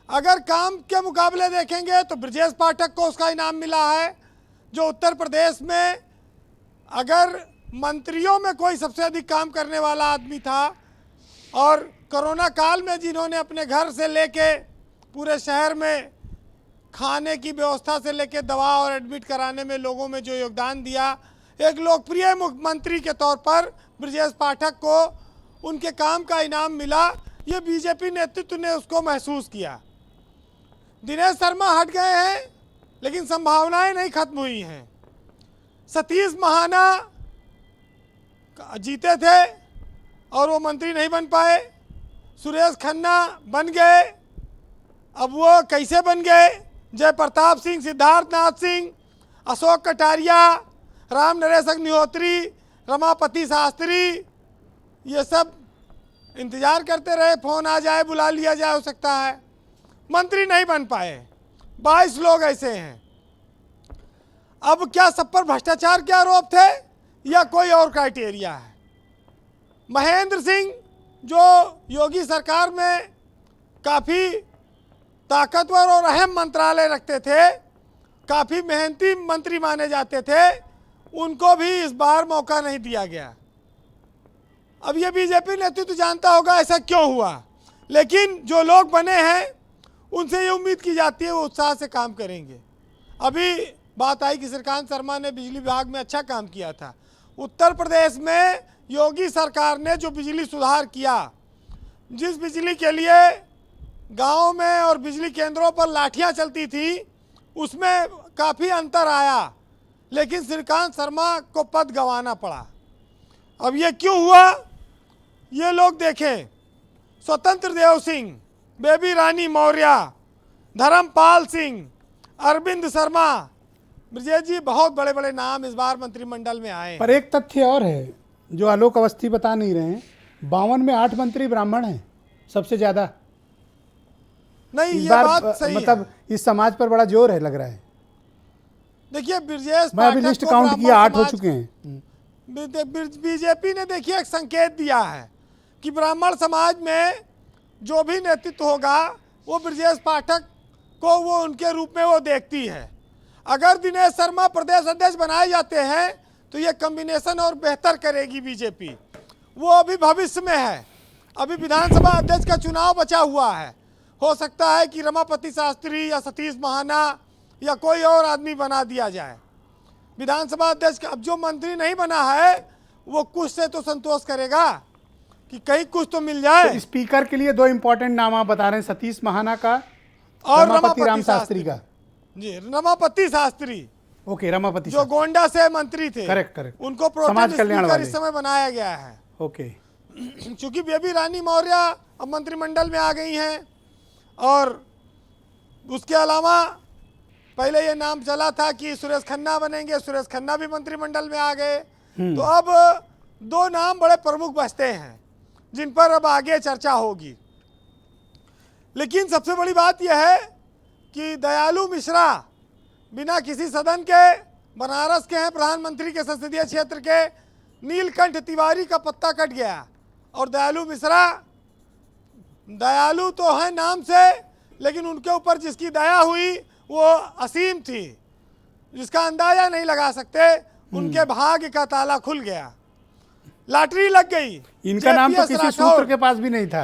अगर काम के मुकाबले देखेंगे तो ब्रजेश पाठक को उसका इनाम मिला है, जो उत्तर प्रदेश में अगर मंत्रियों में कोई सबसे अधिक काम करने वाला आदमी था, और कोरोना काल में जिन्होंने अपने घर से लेके पूरे शहर में खाने की व्यवस्था से लेके दवा और एडमिट कराने में लोगों में जो योगदान दिया, एक लोकप्रिय मुख्यमंत्री के तौर पर ब्रजेश पाठक को उनके काम का इनाम मिला। ये बीजेपी नेतृत्व ने उसको महसूस किया। दिनेश शर्मा हट गए हैं लेकिन संभावनाएं नहीं खत्म हुई हैं। सतीश महाना जीते थे और वो मंत्री नहीं बन पाए। सुरेश खन्ना बन गए, अब वो कैसे बन गए? जय प्रताप सिंह, सिद्धार्थ नाथ सिंह, अशोक कटारिया, राम नरेश अग्निहोत्री, रमापति शास्त्री, ये सब इंतजार करते रहे, फोन आ जाए, बुला लिया जाए, हो सकता है, मंत्री नहीं बन पाए। 22 लोग ऐसे हैं। अब क्या सब पर भ्रष्टाचार के आरोप थे या कोई और क्राइटेरिया है? महेंद्र सिंह जो योगी सरकार में काफ़ी ताकतवर और अहम मंत्रालय रखते थे, काफ़ी मेहनती मंत्री माने जाते थे, उनको भी इस बार मौका नहीं दिया गया। अब ये बीजेपी नेतृत्व जानता होगा ऐसा क्यों हुआ, लेकिन जो लोग बने हैं उनसे ये उम्मीद की जाती है वो उत्साह से काम करेंगे। अभी बात आई कि श्रीकांत शर्मा ने बिजली विभाग में अच्छा काम किया था। उत्तर प्रदेश में योगी सरकार ने जो बिजली सुधार किया, जिस बिजली के लिए गाँव में और बिजली केंद्रों पर लाठियाँ चलती थी, उसमें काफ़ी अंतर आया, लेकिन श्रीकांत शर्मा को पद गंवाना पड़ा। अब ये क्यों हुआ, ये लोग देखें। स्वतंत्र देव सिंह, बेबी रानी मौर्य, धर्मपाल सिंह, अरविंद शर्मा, ब्रजेश जी, बहुत बड़े बड़े नाम इस बार मंत्रिमंडल में आए। पर एक तथ्य और है जो आलोक अवस्थी बता नहीं रहे हैं, 52 में 8 मंत्री ब्राह्मण हैं, सबसे ज्यादा। नहीं, इस ये बार बात सही मतलब है। इस समाज पर बड़ा जोर है, लग रहा है। देखिए, ब्रजेश मैं अभी पाठक लिस्ट को काउंट ब्राह्मण किया, 8 हो समाज- चुके हैं। बीजेपी ने देखिए एक संकेत दिया है कि ब्राह्मण समाज में जो भी नेतृत्व होगा वो ब्रजेश पाठक को वो उनके रूप में वो देखती है। अगर दिनेश शर्मा प्रदेश अध्यक्ष बनाए जाते हैं तो ये कॉम्बिनेशन और बेहतर करेगी बीजेपी। वो अभी भविष्य में है, अभी विधानसभा अध्यक्ष का चुनाव बचा हुआ है। हो सकता है कि रमापति शास्त्री या सतीश महाना या कोई और आदमी बना दिया जाए विधानसभा अध्यक्ष का। अब जो मंत्री नहीं बना है वो कुछ से तो संतोष करेगा कि कहीं कुछ तो मिल जाए। तो स्पीकर के लिए 2 इंपॉर्टेंट नाम आप बता रहे हैं, सतीश महाना का और रमापति राम शास्त्री का। जी, रमापति शास्त्री ओके, रमापति जो गोंडा से मंत्री थे, करेक्ट करेक्ट, उनको समाज प्रोटेम कल्याण स्पीकर वाले। इस समय बनाया गया है। ओके, क्योंकि बेबी रानी मौर्य अब मंत्रिमंडल में आ गई हैं, और उसके अलावा पहले ये नाम चला था कि सुरेश खन्ना बनेंगे, सुरेश खन्ना भी मंत्रिमंडल में आ गए। तो अब 2 नाम बड़े प्रमुख बचते हैं जिन पर अब आगे चर्चा होगी। लेकिन सबसे बड़ी बात यह है कि दयालु मिश्रा बिना किसी सदन के, बनारस के हैं, प्रधानमंत्री के संसदीय क्षेत्र के, नीलकंठ तिवारी का पत्ता कट गया। और दयालु मिश्रा दयालु तो है नाम से, लेकिन उनके ऊपर जिसकी दया हुई वो असीम थी, जिसका अंदाजा नहीं लगा सकते। उनके भाग्य का ताला खुल गया, लॉटरी लग गई। इनका नाम तो किसी सूत्र के पास भी नहीं था।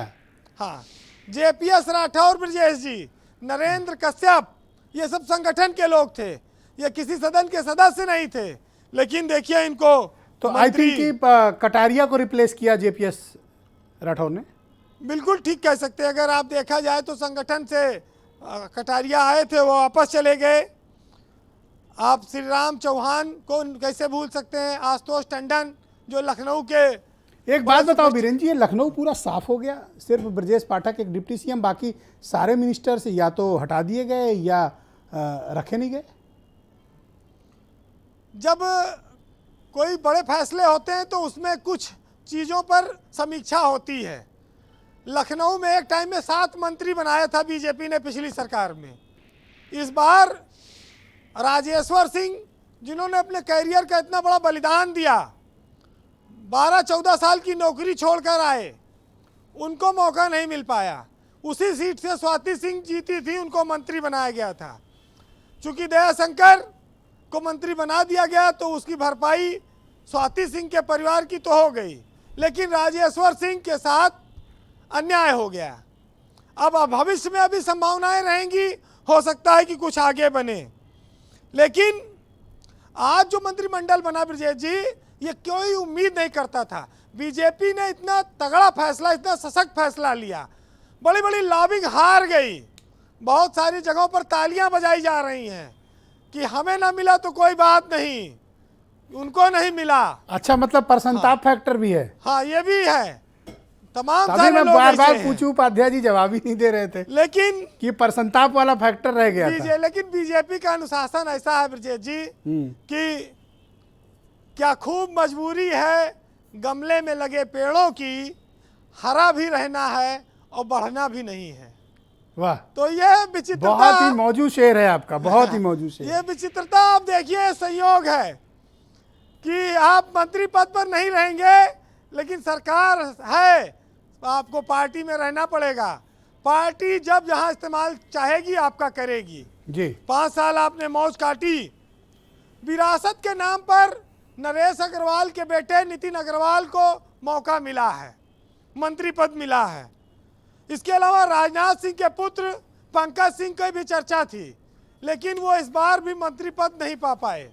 हाँ, जेपीएस राठौर, ब्रजेश जी, नरेंद्र कश्यप, ये सब संगठन के लोग थे, ये किसी सदन के सदस्य नहीं थे। लेकिन देखिए इनको तो आई थिंक कि कटारिया को रिप्लेस किया जेपीएस राठौर ने। बिल्कुल ठीक कह सकते हैं। अगर आप देखा जाए तो संगठन से कटारिया आए थे, वो वापस चले गए। आप श्री राम चौहान को कैसे भूल सकते हैं, आशुतोष टंडन जो लखनऊ के। एक बात बताओ बीरेन जी, ये लखनऊ पूरा साफ हो गया, सिर्फ ब्रजेश पाठक एक डिप्टी सीएम, बाकी सारे मिनिस्टर्स या तो हटा दिए गए या रखे नहीं गए। जब कोई बड़े फैसले होते हैं तो उसमें कुछ चीज़ों पर समीक्षा होती है। लखनऊ में एक टाइम में 7 मंत्री बनाया था बीजेपी ने पिछली सरकार में। इस बार राजेश्वर सिंह, जिन्होंने अपने कैरियर का इतना बड़ा बलिदान दिया, 12-14 साल की नौकरी छोड़कर आए, उनको मौका नहीं मिल पाया। उसी सीट से स्वाति सिंह जीती थी, उनको मंत्री बनाया गया था। चूंकि दयाशंकर को मंत्री बना दिया गया तो उसकी भरपाई स्वाति सिंह के परिवार की तो हो गई, लेकिन राजेश्वर सिंह के साथ अन्याय हो गया। अब भविष्य में अभी संभावनाएं रहेंगी, हो सकता है कि कुछ आगे बने। लेकिन आज जो मंत्रिमंडल बना ब्रजेश जी, ये कोई उम्मीद नहीं करता था। बीजेपी ने इतना तगड़ा फैसला, इतना सशक्त फैसला लिया, बड़ी बड़ी लॉबिंग हार गई। बहुत सारी जगहों पर तालियां बजाई जा रही हैं कि हमें ना मिला तो कोई बात नहीं, उनको नहीं मिला। अच्छा, मतलब प्रसन्नताप फैक्टर भी है। हाँ, ये भी है। तमाम तभी सारे मैं लोग बार ऐसे बार हैं। पूछूं, उपाध्याय जी जवाब ही नहीं दे रहे थे, लेकिन कि प्रसन्नताप वाला फैक्टर रह गया था। लेकिन बीजेपी का अनुशासन ऐसा है ब्रजेश जी कि क्या खूब मजबूरी है गमले में लगे पेड़ों की, हरा भी रहना है और बढ़ना भी नहीं है। वाह, तो यह विचित्रता, बहुत ही मौजूद शेर है आपका, बहुत ही मौजूद शेर। ये विचित्रता आप देखिए, संयोग है कि आप मंत्री पद पर नहीं रहेंगे, लेकिन सरकार है, आपको पार्टी में रहना पड़ेगा। पार्टी जब जहां इस्तेमाल चाहेगी आपका करेगी। जी, 5 साल आपने मौज काटी। विरासत के नाम पर नरेश अग्रवाल के बेटे नितिन अग्रवाल को मौका मिला है, मंत्री पद मिला है। इसके अलावा राजनाथ सिंह के पुत्र पंकज सिंह की भी चर्चा थी, लेकिन वो इस बार भी मंत्री पद नहीं पा पाए।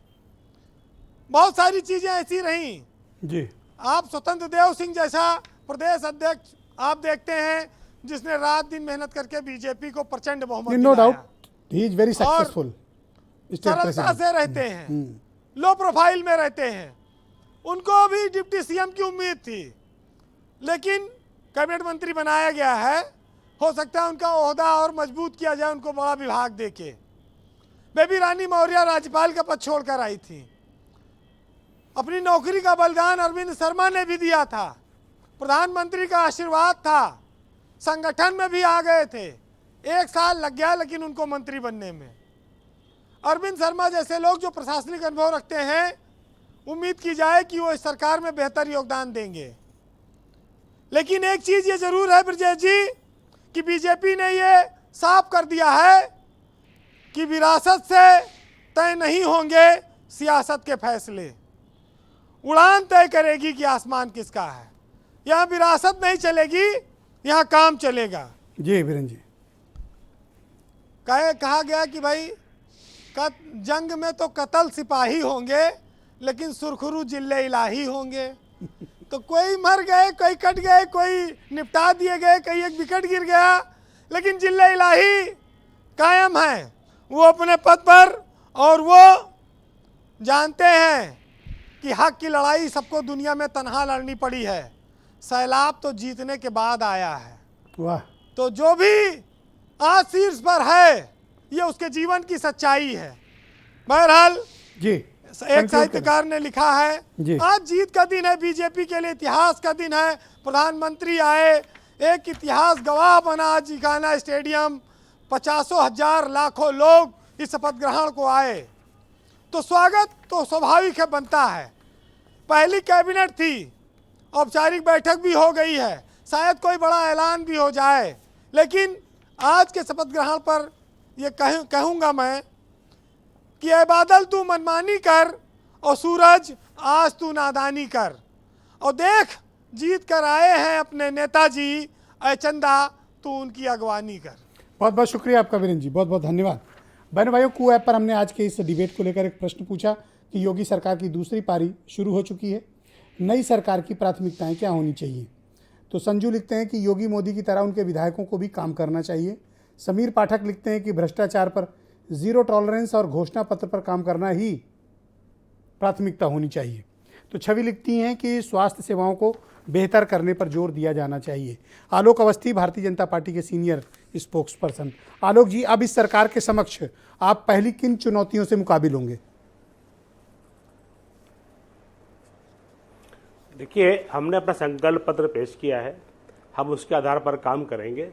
बहुत सारी चीजें ऐसी रहीं। जी, आप स्वतंत्र देव सिंह जैसा प्रदेश अध्यक्ष आप देखते हैं, जिसने रात दिन मेहनत करके बीजेपी को प्रचंड बहुमत नो दिलाया। Doubt he is very successful. सरलता से रहते हैं, लो प्रोफाइल में रहते हैं। उनको भी डिप्टी सीएम की उम्मीद थी, लेकिन कैबिनेट मंत्री बनाया गया है। हो सकता है उनका ओहदा और मजबूत किया जाए, उनको बड़ा विभाग देके। बेबी रानी मौर्य राज्यपाल का पद छोड़कर आई थी। अपनी नौकरी का बलिदान अरविंद शर्मा ने भी दिया था, प्रधानमंत्री का आशीर्वाद था, संगठन में भी आ गए थे। 1 साल लग गया लेकिन उनको मंत्री बनने में। अरविंद शर्मा जैसे लोग जो प्रशासनिक अनुभव रखते हैं, उम्मीद की जाए कि वो इस सरकार में बेहतर योगदान देंगे। लेकिन एक चीज ये जरूर है ब्रजेश जी कि बीजेपी ने ये साफ कर दिया है कि विरासत से तय नहीं होंगे सियासत के फैसले। उड़ान तय करेगी कि आसमान किसका है। यहाँ विरासत नहीं चलेगी, यहाँ काम चलेगा। जी बीरेन जी, कहा गया कि भाई जंग में तो कत्ल सिपाही होंगे, लेकिन सुरखरू जिले इलाही होंगे। तो कोई मर गए, कोई कट गए, कोई निपटा दिए गए, कहीं एक विकेट गिर गया, लेकिन जिले इलाही कायम है, वो अपने पद पर। और वो जानते हैं कि हक की लड़ाई सबको दुनिया में तनहा लड़नी पड़ी है, सैलाब तो जीतने के बाद आया है। वाह, तो जो भी आज शीर्ष पर है, ये उसके जीवन की सच्चाई है। बहरहाल जी, एक साहित्यकार ने लिखा है, जी। आज जीत का दिन है, बीजेपी के लिए इतिहास का दिन है। प्रधानमंत्री आए, एक इतिहास गवाह बना आज जिकाना स्टेडियम, 50,000 लाखों लोग इस शपथ ग्रहण को आए, तो स्वागत तो स्वाभाविक है, बनता है। पहली कैबिनेट थी, औपचारिक बैठक भी हो गई है, शायद कोई बड़ा ऐलान भी हो जाए, लेकिन आज के शपथ ग्रहण पर ये कहूँगा मैं कि ऐ बादल तू मनमानी कर और सूरज आज तू नादानी कर, और देख जीत कर आए हैं अपने नेताजी, ऐ चंदा तू उनकी अगवानी कर। बहुत बहुत शुक्रिया आपका वीरेंद्र जी, बहुत बहुत धन्यवाद। बहनों भाइयों, कू ऐप पर हमने आज के इस डिबेट को लेकर एक प्रश्न पूछा कि योगी सरकार की दूसरी पारी शुरू हो चुकी है, नई सरकार की प्राथमिकताएं क्या होनी चाहिए। तो संजू लिखते हैं कि योगी मोदी की तरह उनके विधायकों को भी काम करना चाहिए। समीर पाठक लिखते हैं कि भ्रष्टाचार पर जीरो टॉलरेंस और घोषणा पत्र पर काम करना ही प्राथमिकता होनी चाहिए। तो छवि लिखती हैं कि स्वास्थ्य सेवाओं को बेहतर करने पर जोर दिया जाना चाहिए। आलोक अवस्थी, भारतीय जनता पार्टी के सीनियर स्पोक्स पर्सन। आलोक जी, अब इस सरकार के समक्ष आप पहली किन चुनौतियों से मुकाबिल होंगे? देखिए, हमने अपना संकल्प पत्र पेश किया है, हम उसके आधार पर काम करेंगे।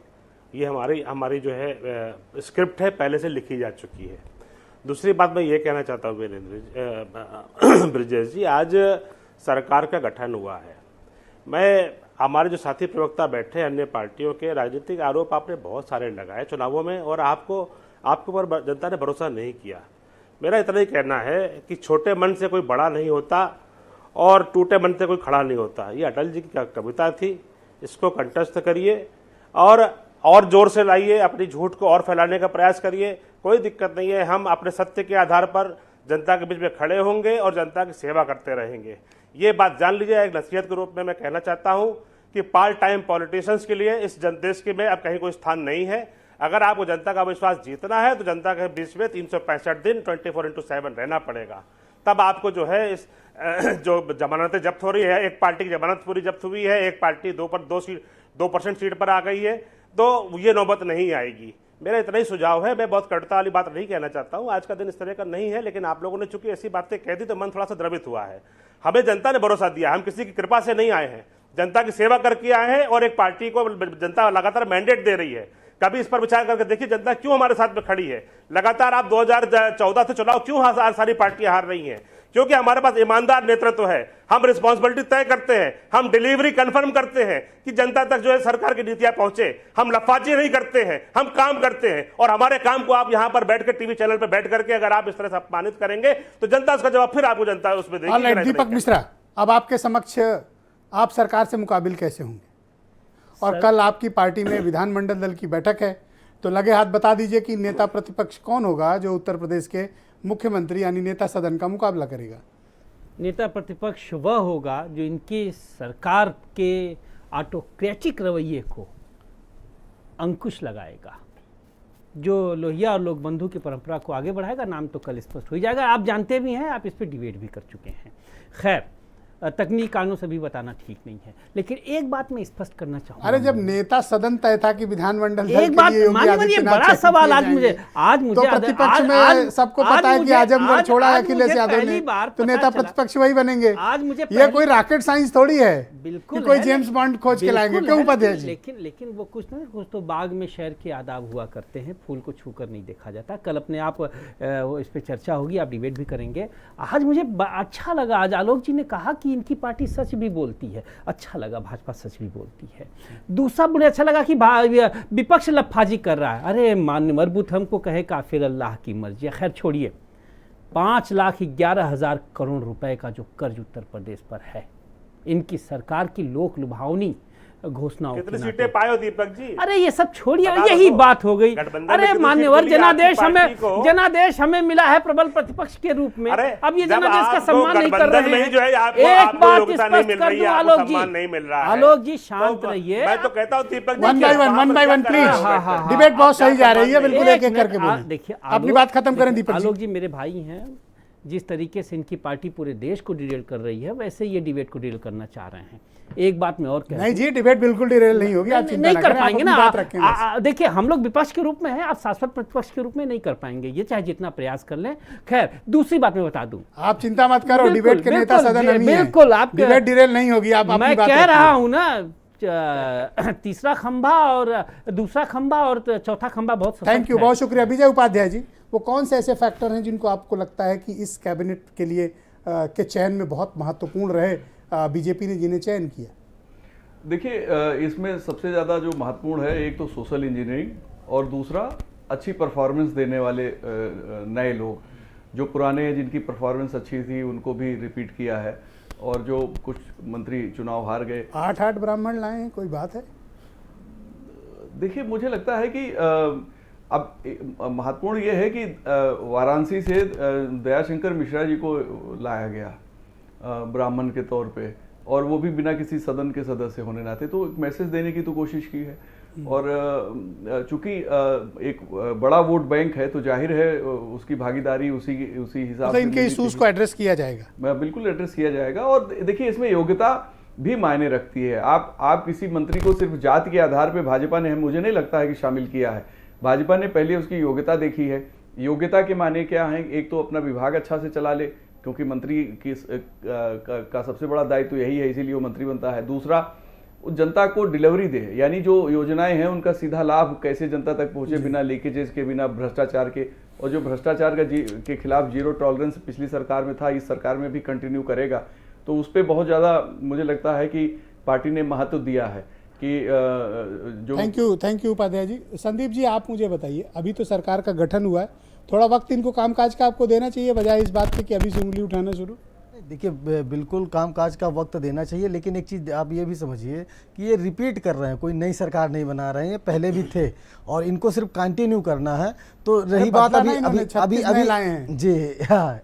ये हमारी जो है स्क्रिप्ट है, पहले से लिखी जा चुकी है। दूसरी बात मैं ये कहना चाहता हूँ वीरेंद्र ब्रजेश जी, आज सरकार का गठन हुआ है। हमारे जो साथी प्रवक्ता बैठे अन्य पार्टियों के, राजनीतिक आरोप आपने बहुत सारे लगाए चुनावों में और आपके ऊपर जनता ने भरोसा नहीं किया। मेरा इतना ही कहना है कि छोटे मन से कोई बड़ा नहीं होता और टूटे मन से कोई खड़ा नहीं होता। ये अटल जी की कविता थी, इसको कंठस्थ करिए और जोर से लाइए, अपनी झूठ को और फैलाने का प्रयास करिए, कोई दिक्कत नहीं है। हम अपने सत्य के आधार पर जनता के बीच में खड़े होंगे और जनता की सेवा करते रहेंगे। ये बात जान लीजिए। एक नसीहत के रूप में मैं कहना चाहता हूं कि पार्ट टाइम पॉलिटिशियंस के लिए इस देश के में अब कहीं कोई स्थान नहीं है। अगर आपको जनता का विश्वास जीतना है तो जनता के बीच में 365 दिन 24/7 रहना पड़ेगा। तब आपको जो है इस जो जमानतें जब्त हो रही है, एक पार्टी की जमानत पूरी जब्त हुई है, एक पार्टी 2% सीट पर आ गई है, तो ये नौबत नहीं आएगी। मेरा इतना ही सुझाव है। मैं बहुत कटुता वाली बात नहीं कहना चाहता हूँ, आज का दिन इस तरह का नहीं है, लेकिन आप लोगों ने चूंकि ऐसी बातें कह दी तो मन थोड़ा सा द्रवित हुआ है। हमें जनता ने भरोसा दिया, हम किसी की कृपा से नहीं आए हैं, जनता की सेवा करके आए हैं और एक पार्टी को जनता लगातार मैंडेट दे रही है। कभी इस पर विचार करके देखिए जनता क्यों हमारे साथ में खड़ी है। लगातार आप 2014 से चुनाव क्यों सारी पार्टियां हार रही हैं? क्योंकि हमारे पास ईमानदार नेतृत्व है, हम रिस्पॉन्सिबिलिटी तय करते हैं, हम डिलीवरी कंफर्म करते हैं कि जनता तक जो है सरकार की नीतियां पहुंचे। हम लफाजी नहीं करते हैं, हम काम करते हैं और हमारे काम को आप यहां पर बैठ कर टीवी चैनल पर बैठ करके अगर आप इस तरह से अपमानित करेंगे तो जनता उसका जवाब फिर आपको जनता उसमें देगी। दीपक मिश्रा, अब आपके समक्ष आप सरकार से मुकाबिल कैसे होंगे? और कल आपकी पार्टी में विधानमंडल दल की बैठक है, तो लगे हाथ बता दीजिए कि नेता प्रतिपक्ष कौन होगा जो उत्तर प्रदेश के मुख्यमंत्री यानी नेता सदन का मुकाबला करेगा? नेता प्रतिपक्ष वह होगा जो इनकी सरकार के ऑटोक्रेटिक रवैये को अंकुश लगाएगा, जो लोहिया और लोकबंधु की परंपरा को आगे बढ़ाएगा। नाम तो कल स्पष्ट हो जाएगा, आप जानते भी हैं, आप इस पर डिबेट भी कर चुके हैं। खैर, तकनीकी कारणों से भी बताना ठीक नहीं है, लेकिन एक बात मैं स्पष्ट करना चाहूंगा। अरे जब नेता सदन तय था कि विधानमंडल दल एक बात मानिए, बड़ा सवाल आज मुझे तो प्रतिपक्ष में सबको पता है कि आजमगढ़ छोड़ा अखिलेश यादव ने, तो नेता प्रतिपक्ष वही बनेंगे। आज मुझे ये कोई रॉकेट साइंस थोड़ी है, बिल्कुल कोई जेम्स बॉन्ड खोज के लाएंगे क्यों उपाध्याय? लेकिन वो कुछ नहीं, कुछ तो बाग में शहर के आदाब हुआ करते हैं, फूल को छूकर नहीं देखा जाता। कल अपने आप वो इस पर चर्चा होगी, आप डिबेट भी करेंगे। आज मुझे अच्छा लगा, आज आलोक जी ने कहा कि इनकी पार्टी सच भी बोलती है, अच्छा लगा, भाजपा सच भी बोलती है। दूसरा मुझे अच्छा लगा कि विपक्ष लफाजी कर रहा है। अरे मान्य मरबूत हमको कहे काफिर अल्लाह की मर्जी। खैर छोड़िए, 5,11,000 करोड़ रुपए का जो कर्ज उत्तर प्रदेश पर है, इनकी सरकार की लोक लुभावनी घोषणाओं कितनी सीटें पाए हो दीपक जी? अरे ये सब छोड़िए, यही बात हो गई। अरे मान्यवर, जनादेश हमें मिला है प्रबल प्रतिपक्ष के रूप में। अब ये जनादेश का सम्मान नहीं कर रहे हैं। एक बात स्पष्ट कर दूं आलोक जी, आलोक जी शांत रहिए। मैं तो कहता हूं Deepak ji, one by one please. Debate बहुत सही जा रही है, बिल्कुल एक एक करके बोलिए। देखिए, अपनी बात खत्म करें दीपक जी। आलोक जी मेरे भाई हैं, जिस तरीके से इनकी पार्टी पूरे देश को डिरेल कर रही है, वैसे ये डिबेट को डिरेल करना चाह रहे हैं। एक बात मैं और कह नहीं जी, डिबेट बिल्कुल डिरेल नहीं होगी, आप चिंता नहीं कर पाएंगे ना। देखिए, हम लोग विपक्ष के रूप में हैं, आप शाश्वत प्रतिपक्ष के रूप में नहीं कर पाएंगे, ये चाहे जितना प्रयास कर लें। खैर, दूसरी बात मैं बता दूं, आप चिंता मत करो, डिबेट के नेता सदन में बिल्कुल आप डिबेट डिरेल नहीं होगी। आप मैं कह रहा हूं ना, तीसरा खंभा और दूसरा खंभा और चौथा खंभा बहुत। थैंक यू, बहुत शुक्रिया। विजय उपाध्याय जी, वो कौन से ऐसे फैक्टर हैं जिनको आपको लगता है कि इस कैबिनेट के लिए के चयन में बहुत महत्वपूर्ण रहे, बीजेपी ने जिन्हें चयन किया? देखिए, इसमें सबसे ज़्यादा जो महत्वपूर्ण है, एक तो सोशल इंजीनियरिंग और दूसरा अच्छी परफॉर्मेंस देने वाले नए लोग, जो पुराने जिनकी परफॉर्मेंस अच्छी थी उनको भी रिपीट किया है, और जो कुछ मंत्री चुनाव हार गए। 8 ब्राह्मण लाए हैं, कोई बात है? देखिए, मुझे लगता है कि अब महत्वपूर्ण ये है कि वाराणसी से दयाशंकर मिश्रा जी को लाया गया ब्राह्मण के तौर पे, और वो भी बिना किसी सदन के सदस्य होने नाते, तो एक मैसेज देने की तो कोशिश की है। और चूंकि एक बड़ा वोट बैंक है तो जाहिर है उसकी भागीदारी उसी हिसाब तो से इनके इश्यूज को एड्रेस किया जाएगा। बिल्कुल एड्रेस किया जाएगा। और देखिए, इसमें योग्यता भी मायने रखती है। आप किसी मंत्री को सिर्फ जाति के आधार पे भाजपा ने, मुझे नहीं लगता है कि शामिल किया है। भाजपा ने पहले उसकी योग्यता देखी है। योग्यता के माने क्या है? एक तो अपना विभाग अच्छा से चला ले, क्योंकि मंत्री का सबसे बड़ा दायित्व तो यही है, इसीलिए वो मंत्री बनता है। दूसरा, जनता को डिलीवरी दे, यानी जो योजनाएं हैं उनका सीधा लाभ कैसे जनता तक पहुंचे, बिना लीकेजेस के, बिना भ्रष्टाचार के। और जो भ्रष्टाचार के खिलाफ जीरो टॉलरेंस पिछली सरकार में था, इस सरकार में भी कंटिन्यू करेगा। तो उस पर बहुत ज़्यादा मुझे लगता है कि पार्टी ने महत्व दिया है कि जो। Thank you Upadhyay ji. संदीप जी, आप मुझे बताइए, अभी तो सरकार का गठन हुआ है, थोड़ा वक्त इनको कामकाज का आपको देना चाहिए, बजाय इस बात पे कि अभी से उंगली उठाना शुरू। देखिए, बिल्कुल कामकाज का वक्त देना चाहिए, लेकिन एक चीज़ आप ये भी समझिए कि ये रिपीट कर रहे हैं, कोई नई सरकार नहीं बना रहे हैं, पहले भी थे और इनको सिर्फ कंटिन्यू करना है। तो रही बात अभी लाए हैं जी, हाँ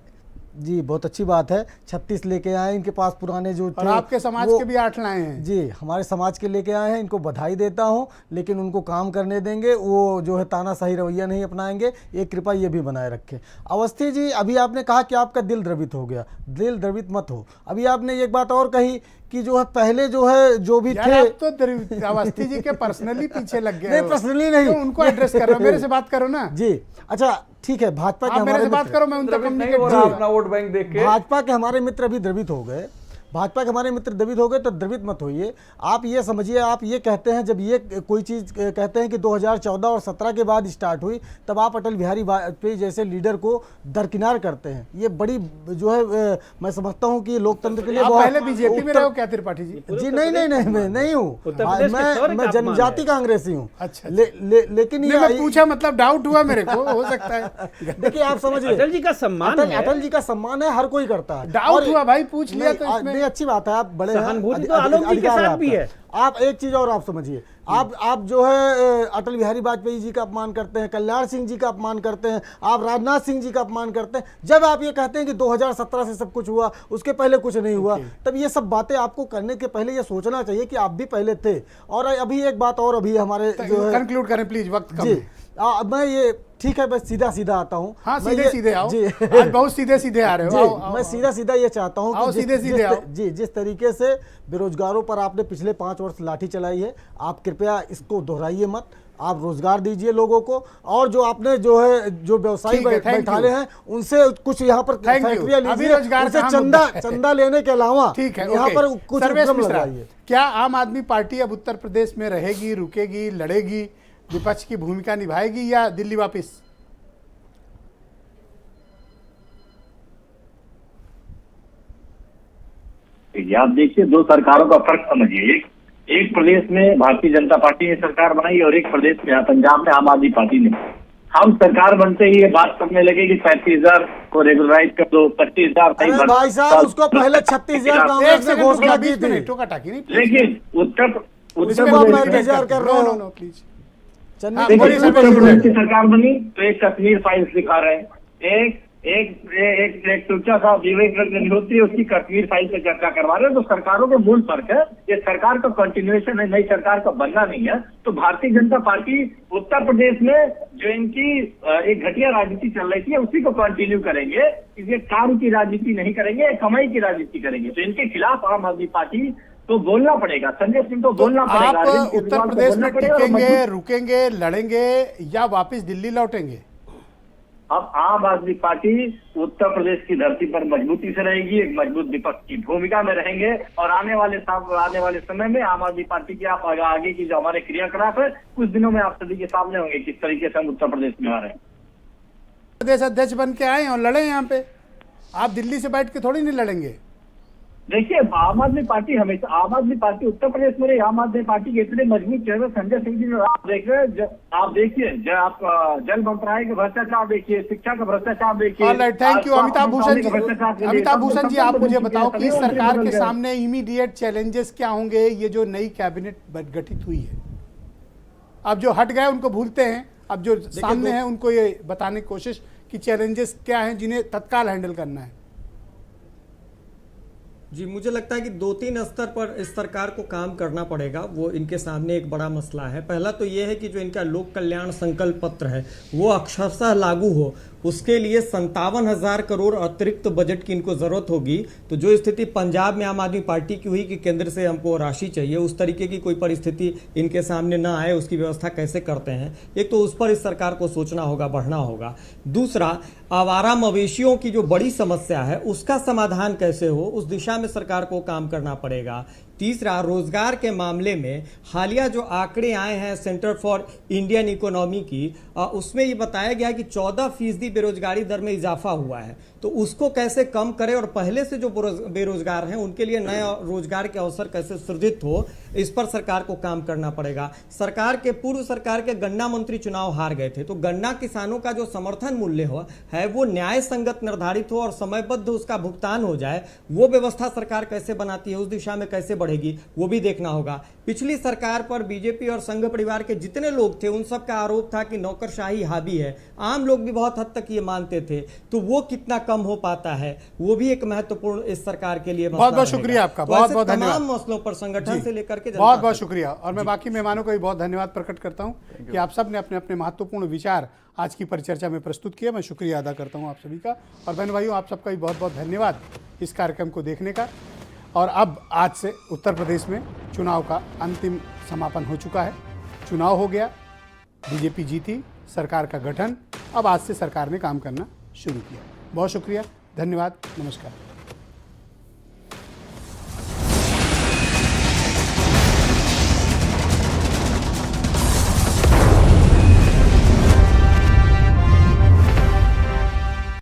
जी, बहुत अच्छी बात है। 36 लेके आए, इनके पास पुराने जो और आपके समाज के भी 8 लाए हैं जी, हमारे समाज के लेके आए हैं, इनको बधाई देता हूं, लेकिन उनको काम करने देंगे, वो जो है तानाशाही रवैया नहीं अपनाएंगे, ये कृपा ये भी बनाए रखें। अवस्थी जी, अभी आपने कहा कि आपका दिल द्रवित हो गया, दिल द्रवित मत हो। अभी आपने एक बात और कही कि जो है पहले जो है जो भी थे, आप तो अवस्थी जी के पर्सनली पीछे लग गए। नहीं, पर्सनली नहीं, तो उनको एड्रेस कर रहे हो, मेरे से बात करो ना जी। अच्छा ठीक है, भाजपा के मेरे से बात करो, मैं उन तक अपना वोट बैंक देख के। भाजपा के हमारे मित्र अभी द्रवित हो गए, भाजपा के हमारे मित्र द्रवित हो गए, तो द्रवित मत होइए। आप ये समझिए, आप ये कहते हैं, जब ये कोई चीज़ कहते हैं कि 2014 और 17 के बाद स्टार्ट हुई, तब आप अटल बिहारी वाजपेयी जैसे लीडर को दरकिनार करते हैं। ये बड़ी जो है, मैं समझता हूँ कि लोकतंत्र के लिए बहुत। पहले बीजेपी में रहे हो क्या त्रिपाठी जी? जी नहीं, मैं नहीं हूँ, मैं जनजाति कांग्रेसी हूँ। अच्छा, लेकिन ये पूछा, मतलब डाउट हुआ मेरे को, हो सकता है। देखिए, आप समझिए, अटल जी का सम्मान है, अटल जी का सम्मान है, हर कोई करता है। डाउट हुआ भाई, पूछ लिया तो इसमें अच्छी बात है, आप बड़े हैं, सहानुभूति तो आलोक जी के साथ भी है। आप एक चीज और आप समझिए, आप जो है अटल बिहारी वाजपेयी जी का अपमान करते हैं, कल्याण सिंह जी का अपमान करते हैं, आप राजनाथ सिंह जी का अपमान करते हैं। जब आप ये कहते हैं कि 2017 से सब कुछ हुआ, उसके पहले कुछ नहीं हुआ, तब ये सब बातें आपको करने के पहले ये सोचना चाहिए कि आप भी पहले थे। और अभी एक बात और, अभी हमारे जो है, कंक्लूड करें प्लीज, वक्त कम है। मैं ये ठीक है, बस सीधा आता हूँ। हाँ, सीधे आओ जी। आज बहुत सीधे आ रहे हो। मैं सीधा ये चाहता हूँ कि सीधे आओ जी, जिस तरीके से बेरोजगारों पर आपने पिछले 5 वर्ष लाठी चलाई है, आप कृपया इसको दोहराइए मत। आप रोजगार दीजिए लोगों को, और जो आपने जो है जो व्यवसायी बैठाले हैं, उनसे कुछ यहाँ पर फैक्ट्रियां लीजिए, उनसे चंदा लेने के अलावा यहाँ पर कुछ लगाइए। क्या आम आदमी पार्टी अब उत्तर प्रदेश में रहेगी, रुकेगी, लड़ेगी, विपक्ष की भूमिका निभाएगी, या दिल्ली वापस? आप देखिए, 2 सरकारों का फर्क समझिए। एक प्रदेश में भारतीय जनता पार्टी ने सरकार बनाई और एक प्रदेश में पंजाब में आम आदमी पार्टी ने। हम सरकार बनते ही ये बात करने लगे कि 35,000 को रेगुलराइज कर दो, 25,000 नहीं भर। भाई साहब, उसको पहले 36,000 कांग्रेस ने घोषणा की थी, लेकिन उत्तर प्रदेश की सरकार बनी तो एक कश्मीर फाइल्स दिखा रहे हैं, एक चर्चा सा विवेक अग्निहोत्री उसकी कश्मीर फाइल पे चर्चा करवा रहे हैं। तो सरकारों के मूल फर्क है, ये सरकार का कंटिन्यूएशन है, नई सरकार का बनना नहीं है। तो भारतीय जनता पार्टी उत्तर प्रदेश में जो इनकी एक घटिया राजनीति चल रही थी, उसी को कंटिन्यू करेंगे। ये कार्य की राजनीति नहीं करेंगे, कमाई की राजनीति करेंगे। तो इनके खिलाफ आम आदमी पार्टी तो बोलना पड़ेगा, संजय सिंह तो बोलना पड़ेगा। आप उत्तर प्रदेश में टिकेंगे, रुकेंगे, लड़ेंगे, या वापस दिल्ली लौटेंगे? अब आम आदमी पार्टी उत्तर प्रदेश की धरती पर मजबूती से रहेगी, एक मजबूत विपक्ष की भूमिका में रहेंगे। और आने वाले समय में आम आदमी पार्टी की आप आगे की जो हमारे क्रियाकलाप है, कुछ दिनों में आप सभी के सामने होंगे किस तरीके से हम उत्तर प्रदेश में आ रहे हैं। प्रदेश अध्यक्ष बन के आए और लड़े यहाँ पे, आप दिल्ली से बैठ के थोड़ी नहीं लड़ेंगे। देखिए, आम आदमी पार्टी हमेशा, आम आदमी पार्टी उत्तर प्रदेश में रही, आम आदमी पार्टी के इतने मजबूत चेहरे संजय सिंह जी आप देख रहे हैं, आप देखिए, आप जल मंत्रालय का भ्रष्टाचार देखिए, शिक्षा का भ्रष्टाचार देखिए। Thank you Amitabh Bhushan ji. अमिताभ भूषण जी, आप मुझे बताओ कि सरकार के सामने इमीडिएट चैलेंजेस क्या होंगे? ये जो नई कैबिनेट गठित हुई है, अब जो हट गए उनको भूलते हैं, अब जो सामने है उनको ये बताने की कोशिश कि चैलेंजेस क्या हैं जिन्हें तत्काल हैंडल करना है। जी, मुझे लगता है कि 2-3 स्तर पर इस सरकार को काम करना पड़ेगा। वो इनके सामने एक बड़ा मसला है। पहला तो ये है कि जो इनका लोक कल्याण संकल्प पत्र है वो अक्षरशः लागू हो, उसके लिए 57,000 करोड़ अतिरिक्त बजट की इनको जरूरत होगी। तो जो स्थिति पंजाब में आम आदमी पार्टी की हुई कि केंद्र से हमको राशि चाहिए, उस तरीके की कोई परिस्थिति इनके सामने ना आए, उसकी व्यवस्था कैसे करते हैं, एक तो उस पर इस सरकार को सोचना होगा, बढ़ना होगा। दूसरा, आवारा मवेशियों की जो बड़ी समस्या है उसका समाधान कैसे हो, उस दिशा में सरकार को काम करना पड़ेगा। तीसरा, रोजगार के मामले में हालिया जो आंकड़े आए हैं सेंटर फॉर इंडियन इकोनॉमी की, उसमें ये बताया गया कि 14% बेरोजगारी दर में इजाफा हुआ है। तो उसको कैसे कम करें और पहले से जो बेरोजगार हैं उनके लिए नए रोजगार के अवसर कैसे सृजित हो, इस पर सरकार को काम करना पड़ेगा। पूर्व सरकार के गन्ना मंत्री चुनाव हार गए थे, तो गन्ना किसानों का जो समर्थन मूल्य है वो न्याय संगत निर्धारित हो और समयबद्ध उसका भुगतान हो जाए, वो व्यवस्था सरकार कैसे बनाती है, उस दिशा में कैसे बढ़ेगी, वो भी देखना होगा। पिछली सरकार पर बीजेपी और संघ परिवार के जितने लोग थे उन सब का आरोप था कि नौकरशाही हावी है, आम लोग भी बहुत हद तक ये मानते थे, तो वो कितना कम हो पाता है, वो भी एक महत्वपूर्ण इस सरकार के लिए। बहुत बहुत शुक्रिया आपका, बहुत बहुत धन्यवाद। तमाम मसलों पर संगठन से लेकर के बहुत बहुत शुक्रिया। और मैं बाकी मेहमानों को भी बहुत धन्यवाद प्रकट करता हूं कि आप सब ने अपने अपने महत्वपूर्ण विचार आज की परिचर्चा में प्रस्तुत किए। मैं शुक्रिया अदा करता हूं आप सभी का। और बहन भाइयों, आप सबका भी बहुत बहुत धन्यवाद इस कार्यक्रम को देखने का। और अब आज से उत्तर प्रदेश में चुनाव का अंतिम समापन हो चुका है। चुनाव हो गया, बीजेपी जीती, सरकार का गठन, अब आज से सरकार ने काम करना शुरू किया। बहुत शुक्रिया, धन्यवाद, नमस्कार।